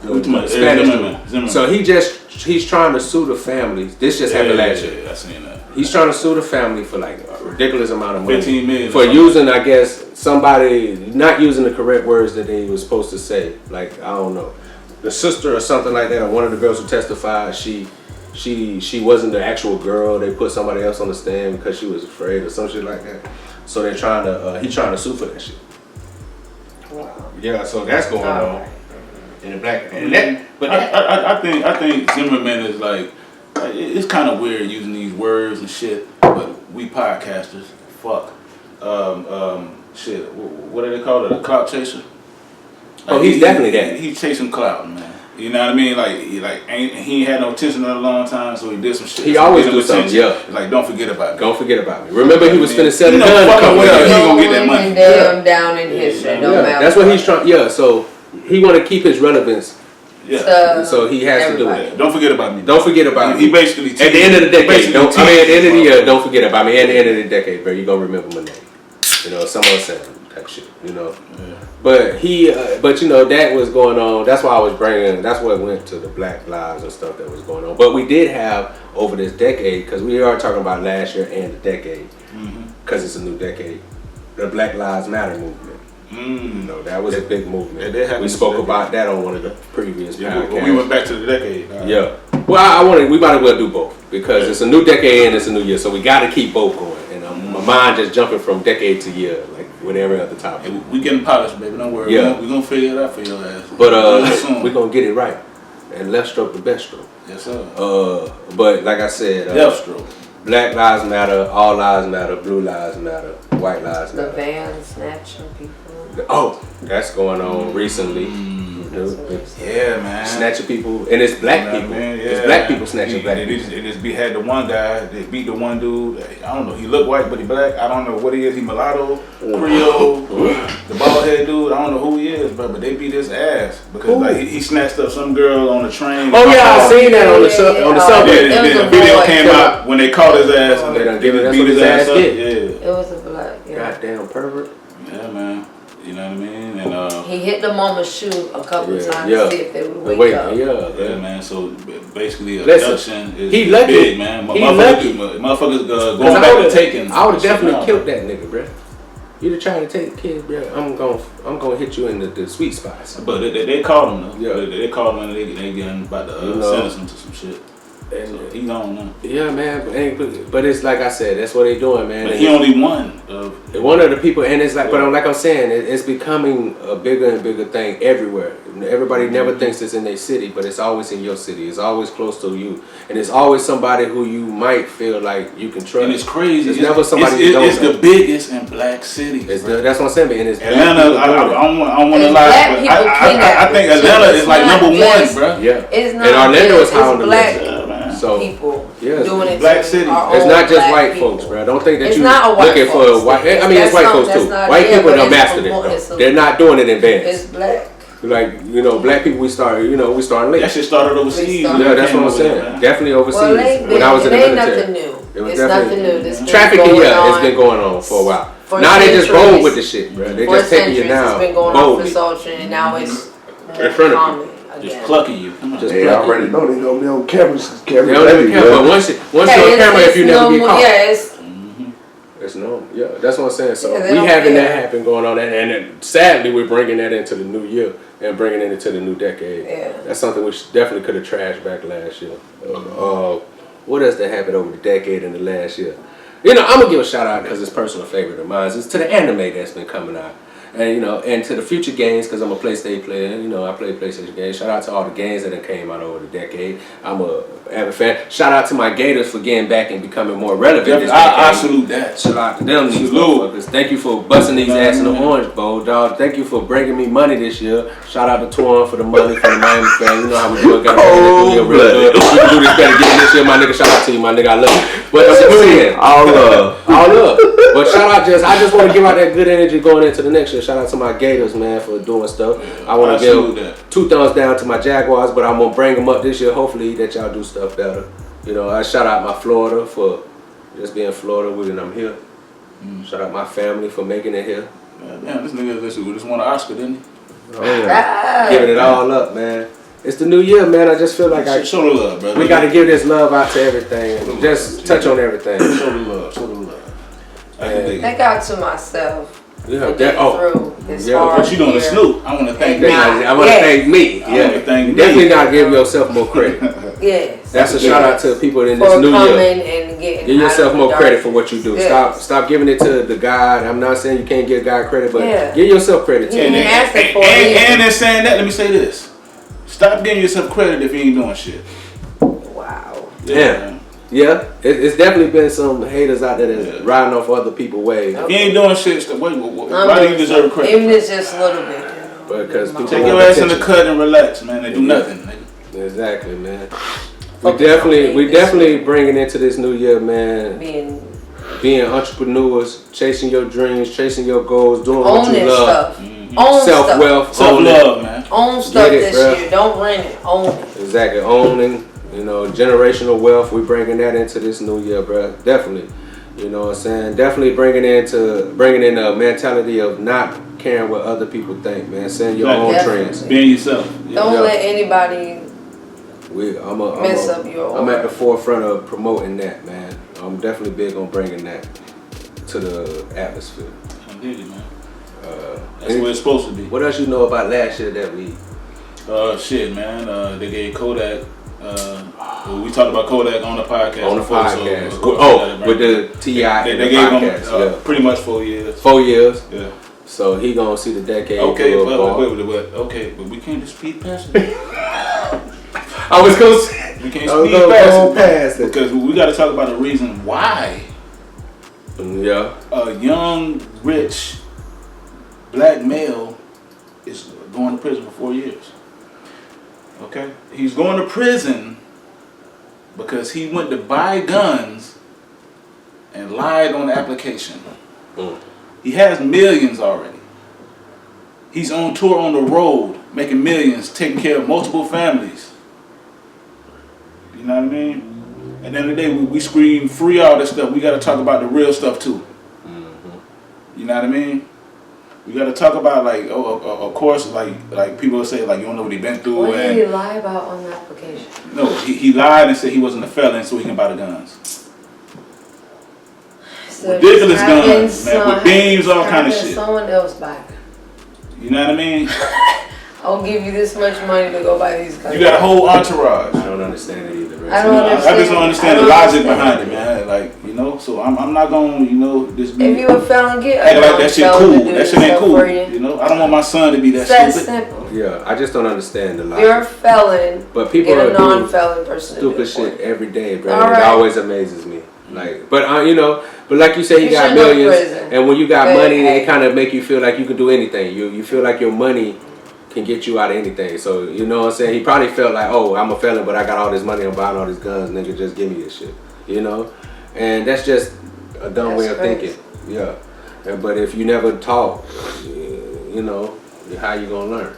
The Spanish dude. So he's trying to sue the families. This just happened last year. Yeah, I seen that. He's trying to sue the family for like a ridiculous amount of money. 15 million. For using, I guess, somebody not using the correct words that they was supposed to say. Like, I don't know. The sister or something like that, or one of the girls who testified, she wasn't the actual girl. They put somebody else on the stand because she was afraid or some shit like that. So they're trying to he's trying to sue for that shit. Wow. Yeah, so that's going on in the black. And that, but I think Zimmerman is like, it's kind of weird using these words and shit. But we podcasters, fuck, shit. What do they call it? A clout chaser. Oh, he's definitely that. He's chasing clout, man. You know what I mean? He ain't had no attention in a long time, so he did some shit. He always do something, yeah. Like, don't forget about me. Don't forget about me. Remember, he was finna sell the You know, gun. fucking whatever. He gonna get that money. Them down in history, no matter. That's what he's trying. Yeah, so he want to keep his relevance. Yeah. So he has to do it. Don't forget about me. Don't forget about me. He basically at the end of the decade. At the end of the year, don't forget about me. At the end of the decade, bro, you gonna remember my name. You know, someone said type shit. You know. Yeah. But you know, that was going on. That's why I was bringing. That's what went to the Black Lives and stuff that was going on. But we did have over this decade, because we are talking about last year and the decade, because it's a new decade. The Black Lives Matter movement. You know, that was a big movement. We spoke about that on one of the previous podcasts. We went back to the decade. Yeah. Well, we might as well do both, because it's a new decade and it's a new year, so we got to keep both going. And my mind just jumping from decade to year, like with every other topic. Hey, we getting polished, baby. Don't worry. Yeah. We're gonna figure it out for your ass. But we're gonna get it right, and left stroke the best stroke. Yes, sir. But like I said, left stroke. Black lives matter, all lives matter, blue lives matter, white lives matter. The van snatching people. Oh, that's going on recently. Yeah, man. Snatching people, and it's black people. Man, yeah. It's black people snatching black people. They just had the one guy that beat the one dude. I don't know. He looked white, but he black. I don't know what he is. He mulatto, Creole, the bald head dude. I don't know who he is, but they beat his ass because like he snatched up some girl on the train. Oh yeah, I seen that on the subway. Yeah, then the video came out when they caught his ass and they done give it. That's beat what his ass up. did. It was a black. Yeah. Goddamn pervert. Yeah, man. You know what I mean? And he hit the mama's shoe a couple times to see if they would wake up. Yeah, man. So basically, abduction is lucky. big, man. Motherfuckers going back to taking. I would have definitely killed that nigga, bro. You'd have tried to take the kids, bro. I'm gonna hit you in the sweet spots. But they caught him though. Yeah. They caught him and they getting about to sentence him to some shit. And so he's on now. Yeah, man. But it's like I said, that's what they doing, man. But he only one of the people, and it's like, but like I'm saying, it's becoming a bigger and bigger thing everywhere. Everybody never thinks it's in their city, but it's always in your city. It's always close to you, and it's always somebody who you might feel like you can trust. And it's crazy. It's never somebody you don't It's know. the biggest in black cities. That's what I'm saying, and it's Atlanta. I don't want to lie. I think Atlanta is like number one, bro. Yeah, it's not. And Orlando is high on the black list. So people yeah, doing it. Black city. It's not just white folks, bro. I don't think that it's you're looking for a white. I mean, it's white folks too. White people don't master this. They're not doing it in advance. It's black. Like, you know, black people, we started late. That shit started overseas. Yeah, that's what I'm saying. Definitely overseas. When I was in the military. Nothing new. It's nothing new. Trafficking, it's been going on for a while. Now they just bold with the shit, bro. They just taking you now. It's been going on for Sultry, and now it's in front of you. Just plucking you. They already know they gonna be on cameras. They don't even care, but once you're on camera, if you never get caught. Yeah, it's normal. Yeah, that's what I'm saying. So we having that happen going on, and sadly we're bringing that into the new year and bringing it into the new decade. Yeah. That's something we definitely could have trashed back last year. What else that happened over the decade and the last year? You know, I'm gonna give a shout out because it's a personal favorite of mine. It's to the anime that's been coming out. And you know, and to the future games, because I'm a PlayStation player. You know, I play PlayStation games. Shout out to all the games that came out over the decade. I'm a avid fan. Shout out to my Gators for getting back and becoming more relevant. This I salute that. Shout out to them, these motherfuckers. Thank you for busting these ass in the Orange Bowl, dog. Thank you for bringing me money this year. Shout out to Twan for the money for the Miami fan. You know how we do it. Gotta bring it real good. We can do this better getting this year, my nigga. Shout out to you, my nigga. I love you. But I'm just saying, all love. But shout out I just want to give out that good energy going into the next year. Shout out to my Gators, man, for doing stuff. I want to give 2 thumbs down to my Jaguars, but I'm gonna bring them up this year. Hopefully that y'all do stuff better. You know, I shout out my Florida for just being Florida with it. I'm here. Shout out my family for making it here. Damn, this nigga just won an Oscar, didn't he? Oh, yeah. Giving it all up, man. It's the new year, man. I just feel like show the love, brother. We got to give this love out to everything. Just touch on everything. Show the love. Show the love. Thank out to myself. Yeah, through this hard But you doing the Snoop. I want to thank me. I want to thank me. I want to thank me. Definitely not give yourself more credit. Yes. That's a shout out to people in for this new year. And getting Give yourself more credit for what you do. Yes. Stop giving it to the God. I'm not saying you can't give God credit, but Yeah. give yourself credit too. Yeah. And in saying that, let me say this. Stop giving yourself credit if you ain't doing shit. Wow. Yeah. Yeah, it's definitely been some haters out there that's riding off other people's waves. If you ain't doing shit, why do you deserve credit? Even if it's just a little bit. Because people take want your ass in attention. the cut and relax, man. They do nothing, nigga. Exactly, man. We definitely bringing into this new year, man. Being entrepreneurs, chasing your dreams, chasing your goals, doing what you love. Own Self-wealth, self-love, man. Own stuff this year. Don't rent it. Own it. Exactly, owning. You know, generational wealth. We're bringing that into this new year, bro. Definitely. You know what I'm saying? Definitely bringing in a mentality of not caring what other people think, man. Setting your own trends. Being yourself. Don't let anybody mess up your own. I'm at the forefront of promoting that, man. I'm definitely big on bringing that to the atmosphere. I dig it, man. That's what it's supposed to be. What else you know about last year that we? Shit, man. They gave Kodak. We talked about Kodak on the podcast. On the podcast. So, with the T.I. They gave him pretty much 4 years. 4 years. Yeah. So he gonna see the decade. Okay, but we can't just speed past it. I was gonna say we can't speed past it because we got to talk about the reason why. Yeah. A young, rich, black male is going to prison for 4 years. Okay? He's going to prison because he went to buy guns and lied on the application. He has millions already. He's on tour on the road, making millions, taking care of multiple families. You know what I mean? At the end of the day, we scream free all this stuff. We got to talk about the real stuff too. You know what I mean? We got to talk about, like, of course, like people will say, like, you don't know what he been through. What did he lie about on the application? No, he lied and said he wasn't a felon so he can buy the guns. So ridiculous guns, man, with beams, all kind of shit. Someone else buy. You know what I mean? I'll give you this much money to go buy these guns. You got a whole entourage. I don't understand it either. I just don't understand the logic behind it, man. Like, you know, so I'm not gonna, you know, just if you a felon, get act like that shit cool. That shit ain't cool. You know, I don't want my son to be that stupid. stupid. Simple. Yeah, I just don't understand the logic. You're a felon, but people get are a non-felon person. Stupid shit every day, bro. All right. It always amazes me. Like, but you know, but like you say, he got shouldn't go to millions, prison. and when you got money, Hey. it kind of make you feel like you can do anything. You feel like your money can get you out of anything. So you know what I'm saying? He probably felt like, oh, I'm a felon, but I got all this money, I'm buying all these guns, nigga, just give me this shit. You know, and that's just a dumb way of thinking. Yeah, but if you never talk, you know, how you gonna learn?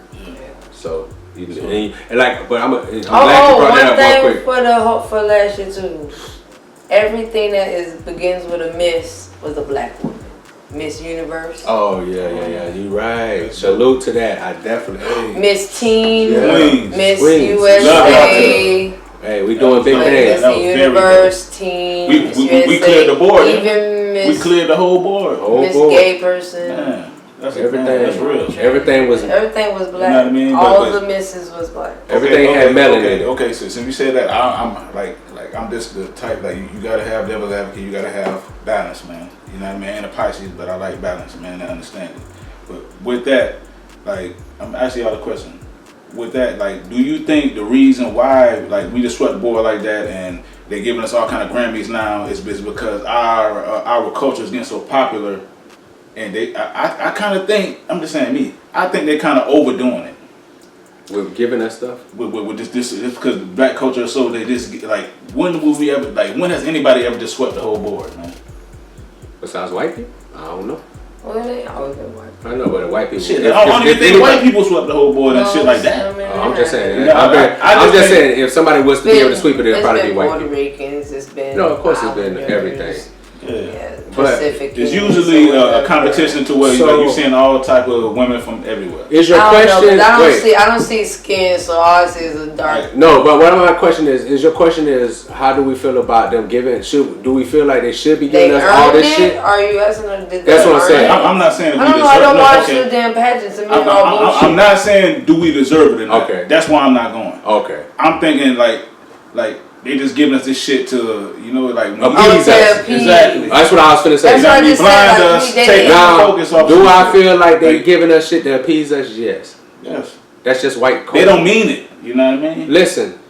So. And like, but I'm glad you brought that up real quick. For last year too. Everything that begins with a Miss was a black woman. Miss Universe. Oh yeah. You right. Salute to that. I definitely. Miss Teen. Yeah. Miss Queens. USA. Hey, we doing big things. Miss Universe, Teen. We cleared the board. Even Miss. We cleared the whole board. Miss Gay Person. Man, that's everything. That's real. Everything was black. You know what I mean? All the misses was black. Everything had melanin. Okay, so since you said that, I'm like I'm just the type like you gotta have devil's advocate. You gotta have balance, man. You know what I mean? And a Pisces, but I like balance, man, and understanding. But with that, like, I'm asking y'all the question. With that, like, do you think the reason why, like, we just swept the board like that and they're giving us all kind of Grammys now is because our culture is getting so popular, and I kind of think, I'm just saying me, I think they're kind of overdoing it. With giving us stuff? With this because black culture is so, they just, like, when will we ever, like, when has anybody ever just swept the whole board, man? Besides white people? I don't know. Well, they always been white. I know, but the white people. Shit, I don't even think white people swept the whole board and shit like that. I'm just saying. No, I'm just saying, if somebody was to be able to sweep it, it'd probably be white Puerto people. Ricans, it's been. No, of course it's been everything. Yeah. But Pacific. It's usually a competition to where you're seeing all type of women from everywhere. Is your I question? I don't see skin, so all I see is a dark. No, but what my question is your question is how do we feel about them giving? Do we feel like they should be giving us all this shit? Are you asking them? Did That's what I'm saying. I'm not saying. I don't know. I don't watch the damn pageants. To me, it's all bullshit. I'm not saying do we deserve it or not. Okay. That's why I'm not going. Okay. I'm thinking like they just giving us this shit to, you know, like appease us. Exactly. That's what I was finna say. That's what I just blind said. us, take our focus off. Do I feel like they giving us shit to appease us? Yes. Yes. That's just white culture. They don't mean it. You know what I mean? Listen.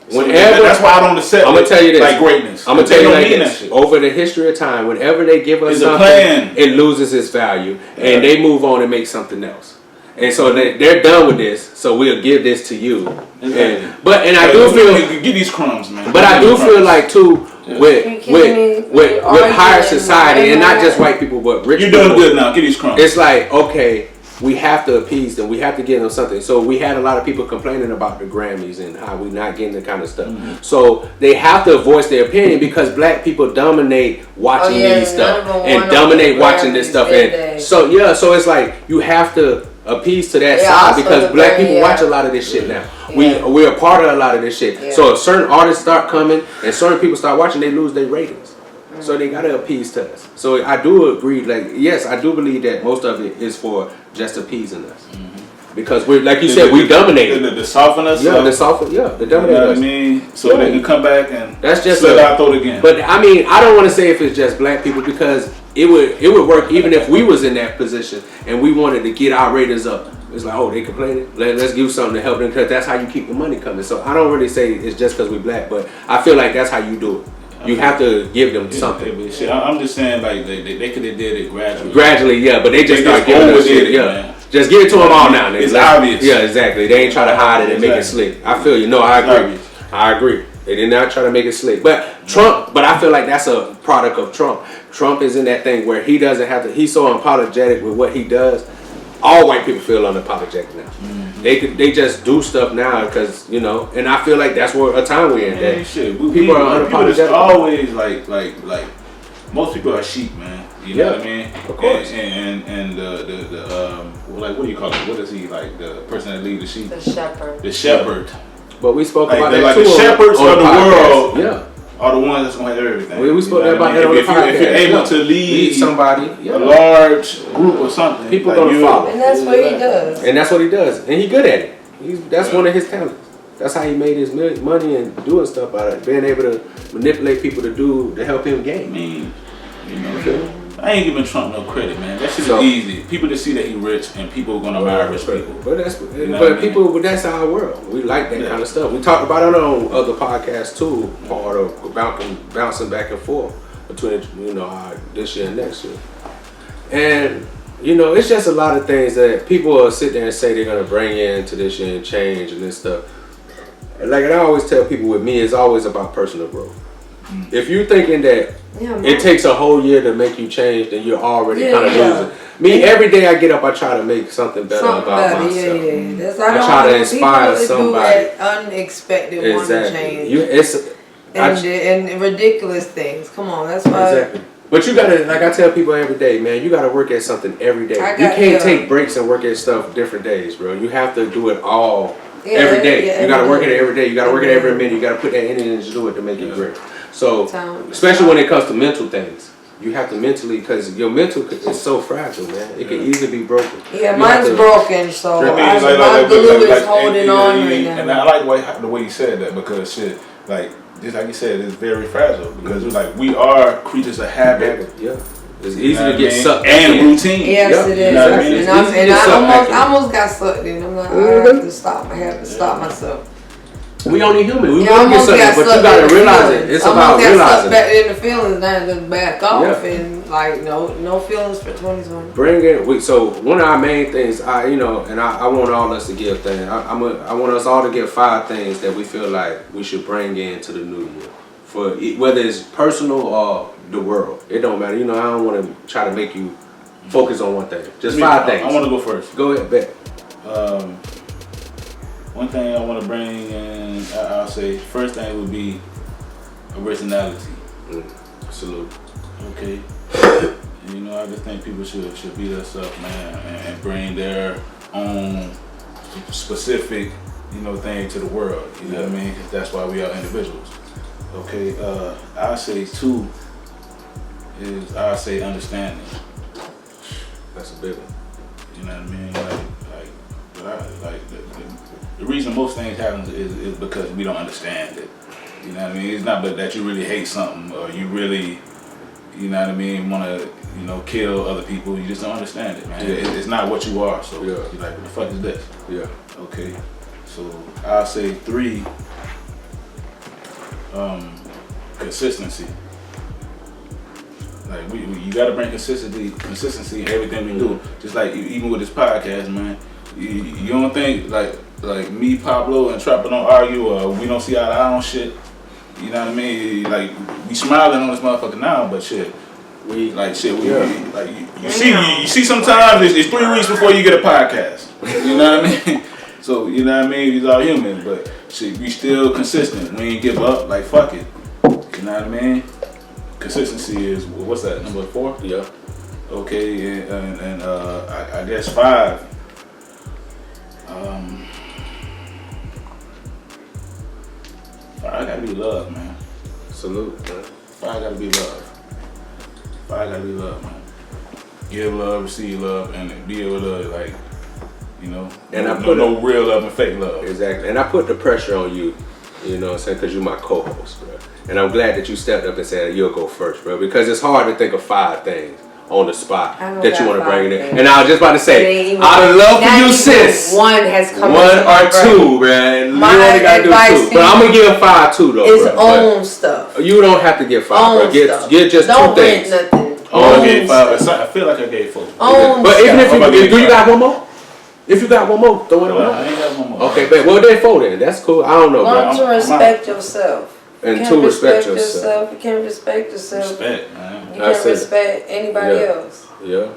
So whenever that's why I don't accept. I'm gonna tell you this. Like greatness. I'm gonna tell you like mean this. that shit. Over the history of time, whenever they give us It's a something, plan. it loses its value, and they move on and make something else. And so they're done with this, so we'll give this to you. Exactly. And I do feel get these crumbs, man. But I do feel like too with higher society and not just white people but rich you're people. doing good now. Get these crumbs. It's like, okay, we have to appease them. We have to give them something. So we had a lot of people complaining about the Grammys and how we not getting the kind of stuff. Mm-hmm. So they have to voice their opinion because black people dominate watching these stuff and dominate watching this stuff. And so it's like you have to appease to that side because black people watch a lot of this shit now. We're a part of a lot of this shit. Yeah. So if certain artists start coming and certain people start watching, they lose their ratings. Mm-hmm. So they gotta appease to us. So I do agree, like, yes, I do believe that most of it is for just appeasing us. Mm-hmm. Because we're, like you said, we dominate. The soften us. Yeah, the dominate us. You know what I mean? So they can come back and that's just slit our throat again. But I mean, I don't want to say if it's just black people because it would work even if we was in that position and we wanted to get our ratings up. It's like, oh, they complaining. Let's give something to help them because that's how you keep the money coming. So I don't really say it's just because we black, but I feel like that's how you do it. You have to give them something. I'm just saying, like they could have did it gradually. Gradually, yeah, but they just start giving us shit. Yeah, man. Just give it to them all now. It's obvious. Yeah, exactly. They ain't try to hide it and make it slick. I feel you. No, I agree. I agree. They did not try to make it slick. But I feel like that's a product of Trump. Trump is in that thing where he doesn't have to. He's so unapologetic with what he does. All white people feel unapologetic now. Mm-hmm. They just do stuff now because, you know, and I feel like that's where a time we're in. Man, shit. People are unapologetic. It's always like most people are sheep, man. You know what I mean? Of course. And the like, what do you call it? What is he, like, the person that leads the sheep? The shepherd. The shepherd. But we spoke like, about that like too. The shepherds of the world. Yeah. Are the ones that's gonna have everything. We spoke about that on the podcast. If you're able to lead somebody, a large group or something, people like gonna follow. And that's what he does. And that's what he does. And he's good at it. That's one of his talents. That's how he made his money and doing stuff out of it. Being able to manipulate people to help him gain. I mean, you know, I ain't giving Trump no credit, man. That shit is easy. People just see that he rich and people are gonna marry rich people. But that's our world. We like that kind of stuff. We talked about it on other podcasts too, part of bouncing back and forth between, you know, this year and next year. And, you know, it's just a lot of things that people will sit there and say they're gonna bring into this year and change and this stuff. And I always tell people, with me, it's always about personal growth. If you're thinking that it takes a whole year to make you change, then you're already kind of losing. Me, every day I get up, I try to make something better about myself. I try to inspire somebody. Do that unexpected want to change. And ridiculous things. Come on, that's why. Exactly. But you gotta, like I tell people every day, man, you gotta work at something every day. You can't take breaks and work at stuff different days, bro. You have to do it all every day. You gotta work at it every day. You gotta work at it every minute. You gotta put that energy into it to make it great. So, especially when it comes to mental things, you have to mentally, because your mental is so fragile, man. It can easily be broken. Yeah, mine's broken, so my glue is holding on right now. And I like the way you said that, because shit, like, just like you said, it's very fragile, because it's like we are creatures of habit. Yeah. It's easy to get sucked and in. routine. Yes, Yep. it You is. know what I mean? It's easy to get sucked I back in. almost got sucked in. I'm like, I have to stop. I have to stop myself. We only human. We Yeah, want to get almost sucked in, got but you sucked gotta in the realize feelings. it. It's Almost about got sucked realizing back it. in the feelings, now just back off Yeah. and like no feelings for 2020. Bring it. So one of our main things, I want all us to give things. I want us all to give 5 things that we feel like we should bring into the new year, for whether it's personal or the world. It don't matter. I don't want to try to make you focus on one thing. Just 5 things. I want to go first. Go ahead, bet. One thing I want to bring in, I'll say, first thing would be originality. Salute. Okay. And, I just think people should beat us up, man, and bring their own specific, thing to the world. You know what I mean? 'Cause that's why we are individuals. Okay. I say 2 is understanding. That's a big one. You know what I mean? The reason most things happen is because we don't understand it. You know what I mean? It's not that you really hate something or you really, want to, kill other people. You just don't understand it, man. Yeah. It's not what you are. So Yeah. you're like, what the fuck is this? Yeah. Okay. So I'll say 3, consistency. Like you gotta bring consistency in everything we do. Just like even with this podcast, man. You don't think like me, Pablo, and Trapper don't argue or we don't see eye to eye on shit. You know what I mean? Like we smiling on this motherfucker now, but shit. You see sometimes it's 3 weeks before you get a podcast. You know what I mean? So you know what I mean? He's all human, but shit, we still consistent. We ain't give up. Like fuck it. You know what I mean? Consistency is what's that? Number 4? Yeah. Okay, and I guess 5. I gotta be love, man. Salute, man. 5 gotta be love. 5 gotta be love, man. Give love, receive love, and be able to And no real love and fake love. Exactly. And I put the pressure on you, what I'm saying, because you're my co-host, bro. And I'm glad that you stepped up and said you'll go first, bro, because it's hard to think of 5 things on the spot that you want to bring in. And I was just about to say, out of love for you, sis, one has come. 1 or 2, man. You only gotta do 2. But I'm gonna give 5 too, though. It's bro. own stuff. You don't have to give 5, bro. Get just don't 2 things. Don't rent nothing. I gave 5. I feel like I gave 4. But even if do you got one more? If you got one more, throw it I on. ain't got one more. Okay, but well then 4 then. That's cool. I don't know, bro. Learn to respect yourself. And 2, respect yourself. You can't respect yourself. Respect, man. You can't respect anybody else. Yeah,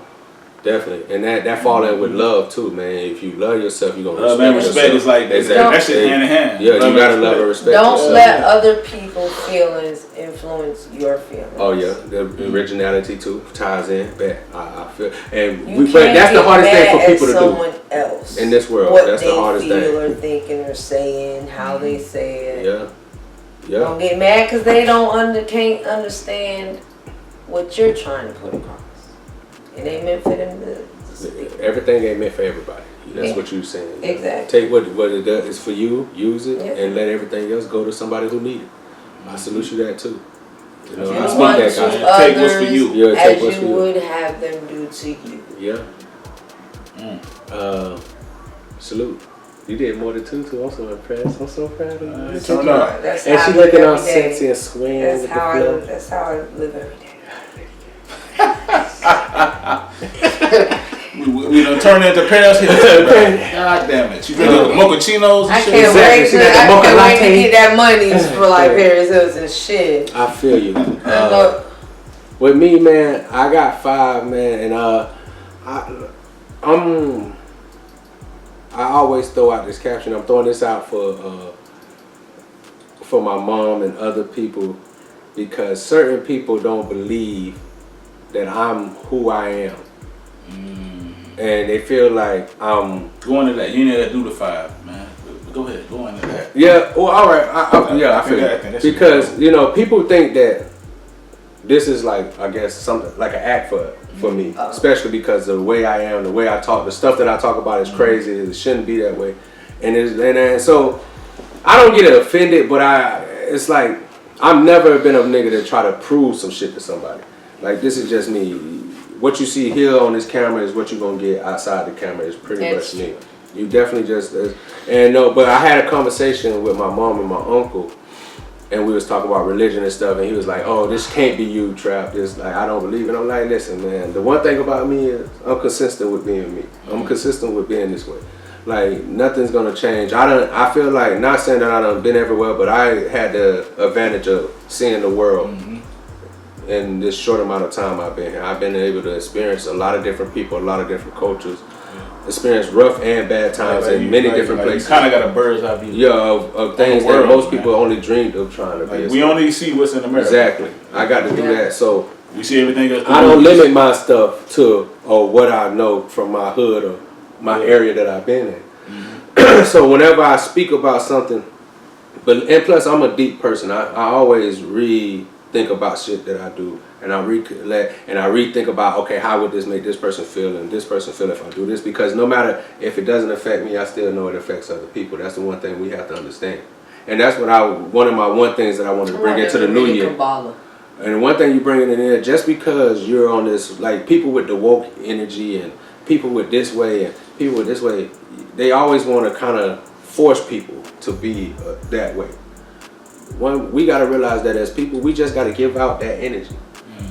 definitely. And that fall in with love too, man. If you love yourself, you're gonna respect yourself. Respect is like exactly. that shit hand in hand. Yeah, you gotta love and respect Don't yourself. let other people's feelings influence your feelings. Oh yeah, the originality too ties in. But I feel, and But that's the hardest thing for people to do someone else in this world. What That's the hardest they feel thing. or thinking or saying, how they say it. Yeah, yeah. Don't get mad because they can't understand what you're trying to put across. It ain't meant for them to speak. Everything ain't meant for everybody. That's what you're saying. Exactly. Take what it does is for you, use it, and let everything else go to somebody who needs it. I salute you that too. I speak want that to kind. Take what's for you. Yeah, take as what's you for you. would have them do to you. Yeah. Salute. You did more than 2 too. I'm so impressed. I'm so proud of you. That's And how she I looking live all every day. sexy and swaying That's with how the flow. that's how I live every day. We done turned into Paris Hilton. God damn it. She drinking mochachinos and I shit. can't wait She to got the mocha latte. get that money for like Paris Hilton shit. I feel you. Look, With me, man, I got 5, man, and I always throw out this caption. I'm throwing this out for my mom and other people because certain people don't believe that I'm who I am, and they feel like I'm. Go into that. You need to do the 5, man. Go ahead. Go into that. Yeah. Well, all right. I feel think it. that's Because people think that this is like, I guess, something like an act for me, especially because of the way I am, the way I talk, the stuff that I talk about is crazy. It shouldn't be that way, and so I don't get offended, but it's like I've never been a nigga to try to prove some shit to somebody. Like, this is just me. What you see here on this camera is what you're gonna get outside the camera. Is pretty much me. You definitely just and no, but I had a conversation with my mom and my uncle, and we was talking about religion and stuff, and he was like, "Oh, this can't be you, Trap. This like I don't believe it." I'm like, "Listen, man. The one thing about me is I'm consistent with being me. I'm consistent with being this way. Like nothing's gonna change. I feel like not saying that I done been everywhere, but I had the advantage of seeing the world." In this short amount of time I've been here, I've been able to experience a lot of different people, a lot of different cultures, experience rough and bad times in many different places. You kind of got a bird's eye view. Yeah, of things that most people only dreamed of trying to be. We only see what's in America. Exactly. I got to do that. So we see everything else. I don't limit my stuff to what I know from my hood or my area that I've been in. So whenever I speak about something, and plus I'm a deep person. I always think about shit that I do, and I rethink about, okay, how would this make this person feel and this person feel if I do this? Because no matter if it doesn't affect me, I still know it affects other people. That's the one thing we have to understand, and that's what one of my things that I wanted to bring into the new year. And one thing you bring in there, just because you're on this, like people with the woke energy and people with this way and people with this way, they always want to kind of force people to be that way. We got to realize that as people, we just got to give out that energy.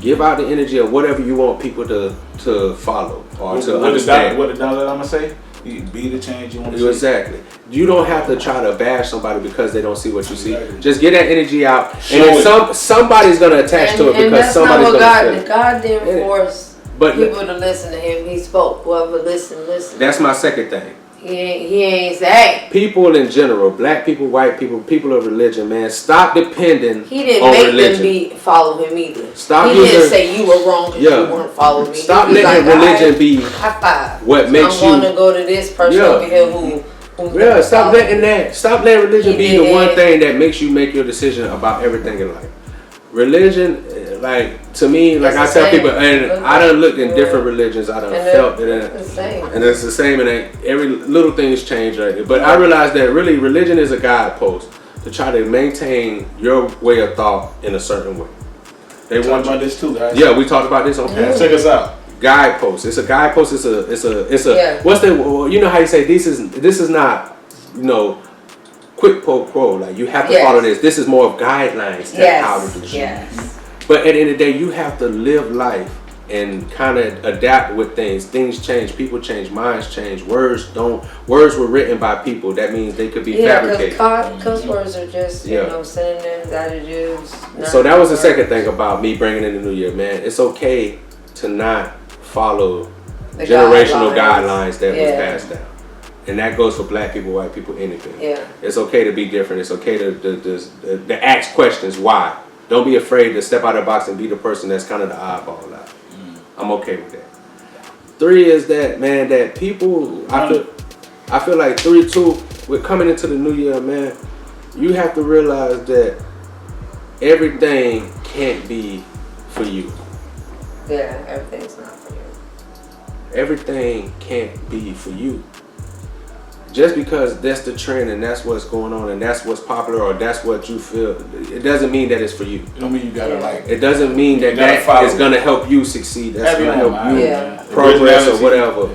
Give out the energy of whatever you want people to follow or to understand. What the dollar I'm going to say? Be the change you want to see. Exactly. You don't have to try to bash somebody because they don't see what you see. Just get that energy out. And somebody's going to attach to it because somebody's going to feel it. God didn't force people to listen to him. He spoke. Whoever listened. That's my second thing. He ain't say. People in general, black people, white people, people of religion, man, stop depending on religion. He didn't make them follow him either. He didn't say you were wrong because you weren't following me. Stop letting religion be high five. What makes you. I'm going to go to this person over here who stop letting religion be the one thing that makes you make your decision about everything in life. Religion, like, to me, like I tell people, and I done looked in different religions, I done felt it, and it's the same, and every little thing's changed right there. But I realized that really religion is a guidepost to try to maintain your way of thought in a certain way. They want about this too, guys. Yeah, we talked about this on past. Check us out. Guidepost. It's a guidepost. It's a. What's the? You know how you say this is not, quick pro quo. Like you have to follow this. This is more of guidelines to how to do shit. Yes. But at the end of the day, you have to live life and kind of adapt with things. Things change. People change. Minds change. Words were written by people. That means they could be fabricated. Cuss words are just synonyms, adjectives. So that was the second thing about me bringing in the new year, man. It's okay to not follow the generational guidelines that was passed down. And that goes for black people, white people, anything. Yeah. It's okay to be different. It's okay to ask questions. Why? Don't be afraid to step out of the box and be the person that's kind of the oddball out. I'm okay with that. 3 is that, man, that people, I feel like 3, 2, we're coming into the new year, man. You have to realize that everything can't be for you. Yeah, everything's not for you. Everything can't be for you. Just because that's the trend and that's what's going on and that's what's popular or that's what you feel, it doesn't mean that it's for you. Don't mean you gotta like it. It doesn't mean that is gonna help you succeed. That's gonna help you progress or whatever.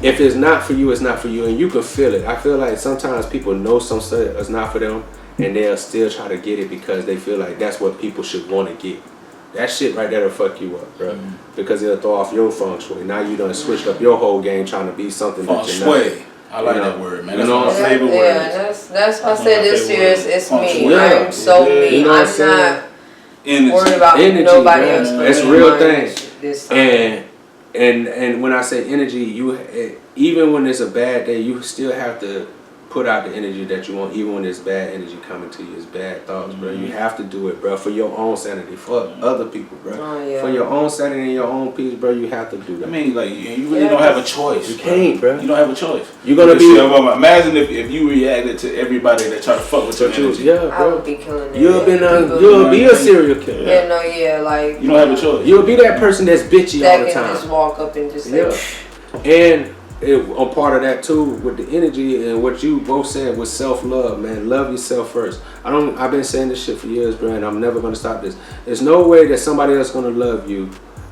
If it's not for you, it's not for you, and you can feel it. I feel like sometimes people know some stuff is not for them, and they'll still try to get it because they feel like that's what people should want to get. That shit right there will fuck you up, bro. Because it'll throw off your feng shui. Now you done switched up your whole game trying to be something that you're not. I like that word, man. That's my favorite word. Yeah, that's why I said this year it's me. I'm so me. You know I'm not worried about nobody else. It's a real thing. And when I say energy, even when it's a bad day, you still have to put out the energy that you want, even when it's bad energy coming to you, it's bad thoughts, bro. You have to do it, bro, for your own sanity, for other people, bro. For your own sanity and your own peace, bro, you have to do that. I mean, like, you really don't have a choice. You can't, bro. You don't have a choice. You're gonna be. Imagine if you reacted to everybody that try to fuck with your energy. Yeah, bro. I would be killing it. You'll be a serial killer. Like you don't have a choice. You'll be that person that's bitchy all the time. That can just walk up and just say. I'm part of that too with the energy and what you both said with self-love, man. Love yourself first. I've been saying this shit for years, bro, and I'm never gonna stop this. There's no way that somebody else gonna love you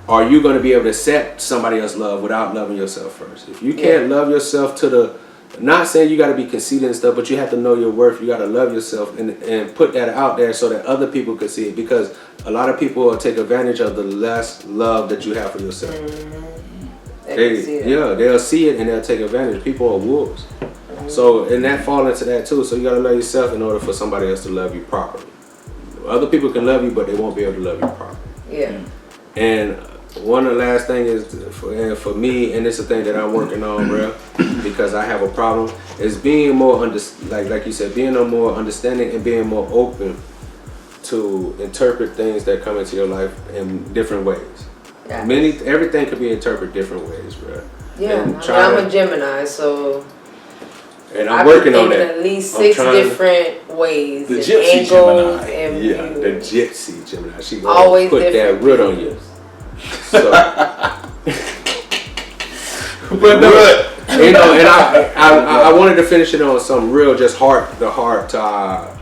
or you gonna be able to accept somebody else's love without loving yourself first. If you can't love yourself to the, not saying you gotta be conceited and stuff, but you have to know your worth. You gotta love yourself and put that out there so that other people can see it, because a lot of people will take advantage of the less love that you have for yourself. They'll see it and they'll take advantage. People are wolves. So, and that fall into that too. So you gotta love yourself in order for somebody else to love you properly. Other people can love you, but they won't be able to love you properly. Yeah. And one of the last thing is for me, and it's a thing that I'm working on, bro, because I have a problem, is being more like you said, being more understanding and being more open to interpret things that come into your life in different ways. Yeah. Everything could be interpreted different ways, bro. Yeah, I'm a Gemini, so. And I'm working on that. At least 6 different ways. The Gypsy Gemini. Yeah, the Gypsy Gemini. She gonna always put that root on you. So, but you know, and I wanted to finish it on some real, just heart to our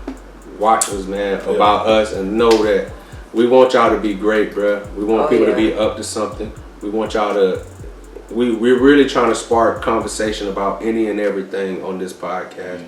watchers, man, about us, and know that we want y'all to be great, bro. We want people to be up to something. We want y'all to. We're really trying to spark conversation about any and everything on this podcast.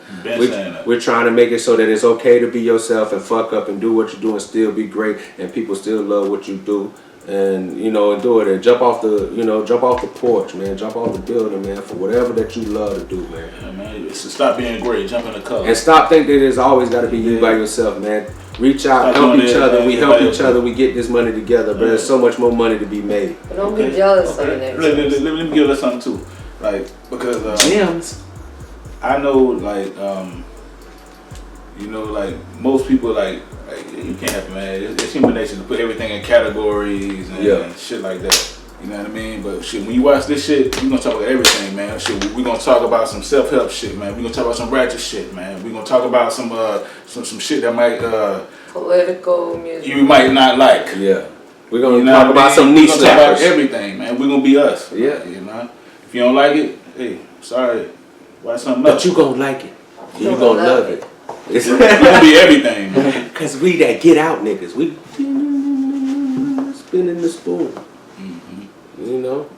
We're trying to make it so that it's okay to be yourself and fuck up and do what you do and still be great, and people still love what you do. And and do it and jump off the porch, man. Jump off the building, man, for whatever that you love to do, man. Yeah, man. So stop being great, jump in the car. And stop thinking that it's always got to be you by yourself, man. Reach out, help each other. We help each other. We get this money together, but there's so much more money to be made. But don't be jealous of the next. Let me give us something too, like, because gems. I know, like, like most people, like you can't have, man. It's human nature to put everything in categories and shit like that. You know what I mean? But shit, when you watch this shit, we're gonna talk about everything, man. Shit, we're gonna talk about some self-help shit, man. We're gonna talk about some ratchet shit, man. We're gonna talk about some shit that might political music you might not like. Yeah. We're gonna talk about some niche stuff. We're gonna talk about everything, man. We're gonna be us. Yeah. You know? If you don't like it, hey, sorry. Watch something else. But you gonna like it. You gonna love it. It's gonna be everything, man. Cause we that get out niggas. We spinning the spoon.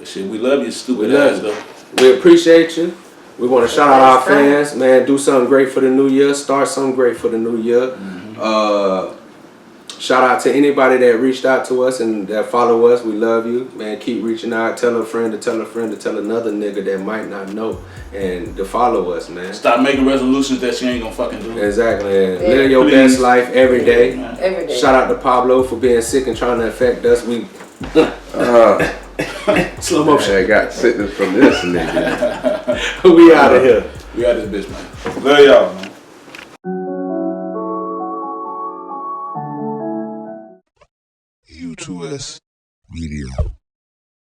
Shit, we love you, stupid ass though. We appreciate you. We want to shout out our fans, man. Do something great for the new year. Start something great for the new year. Shout out to anybody that reached out to us and that follow us. We love you, man. Keep reaching out. Tell a friend to tell a friend to tell another nigga that might not know and to follow us, man. Stop making resolutions that you ain't gonna fucking do. Exactly. And live your best life every day. Every day. Shout out to Pablo for being sick and trying to affect us. We slow motion. I got sickness from this nigga. We out of here. We out of this bitch, man. Love y'all, man. U2S Media.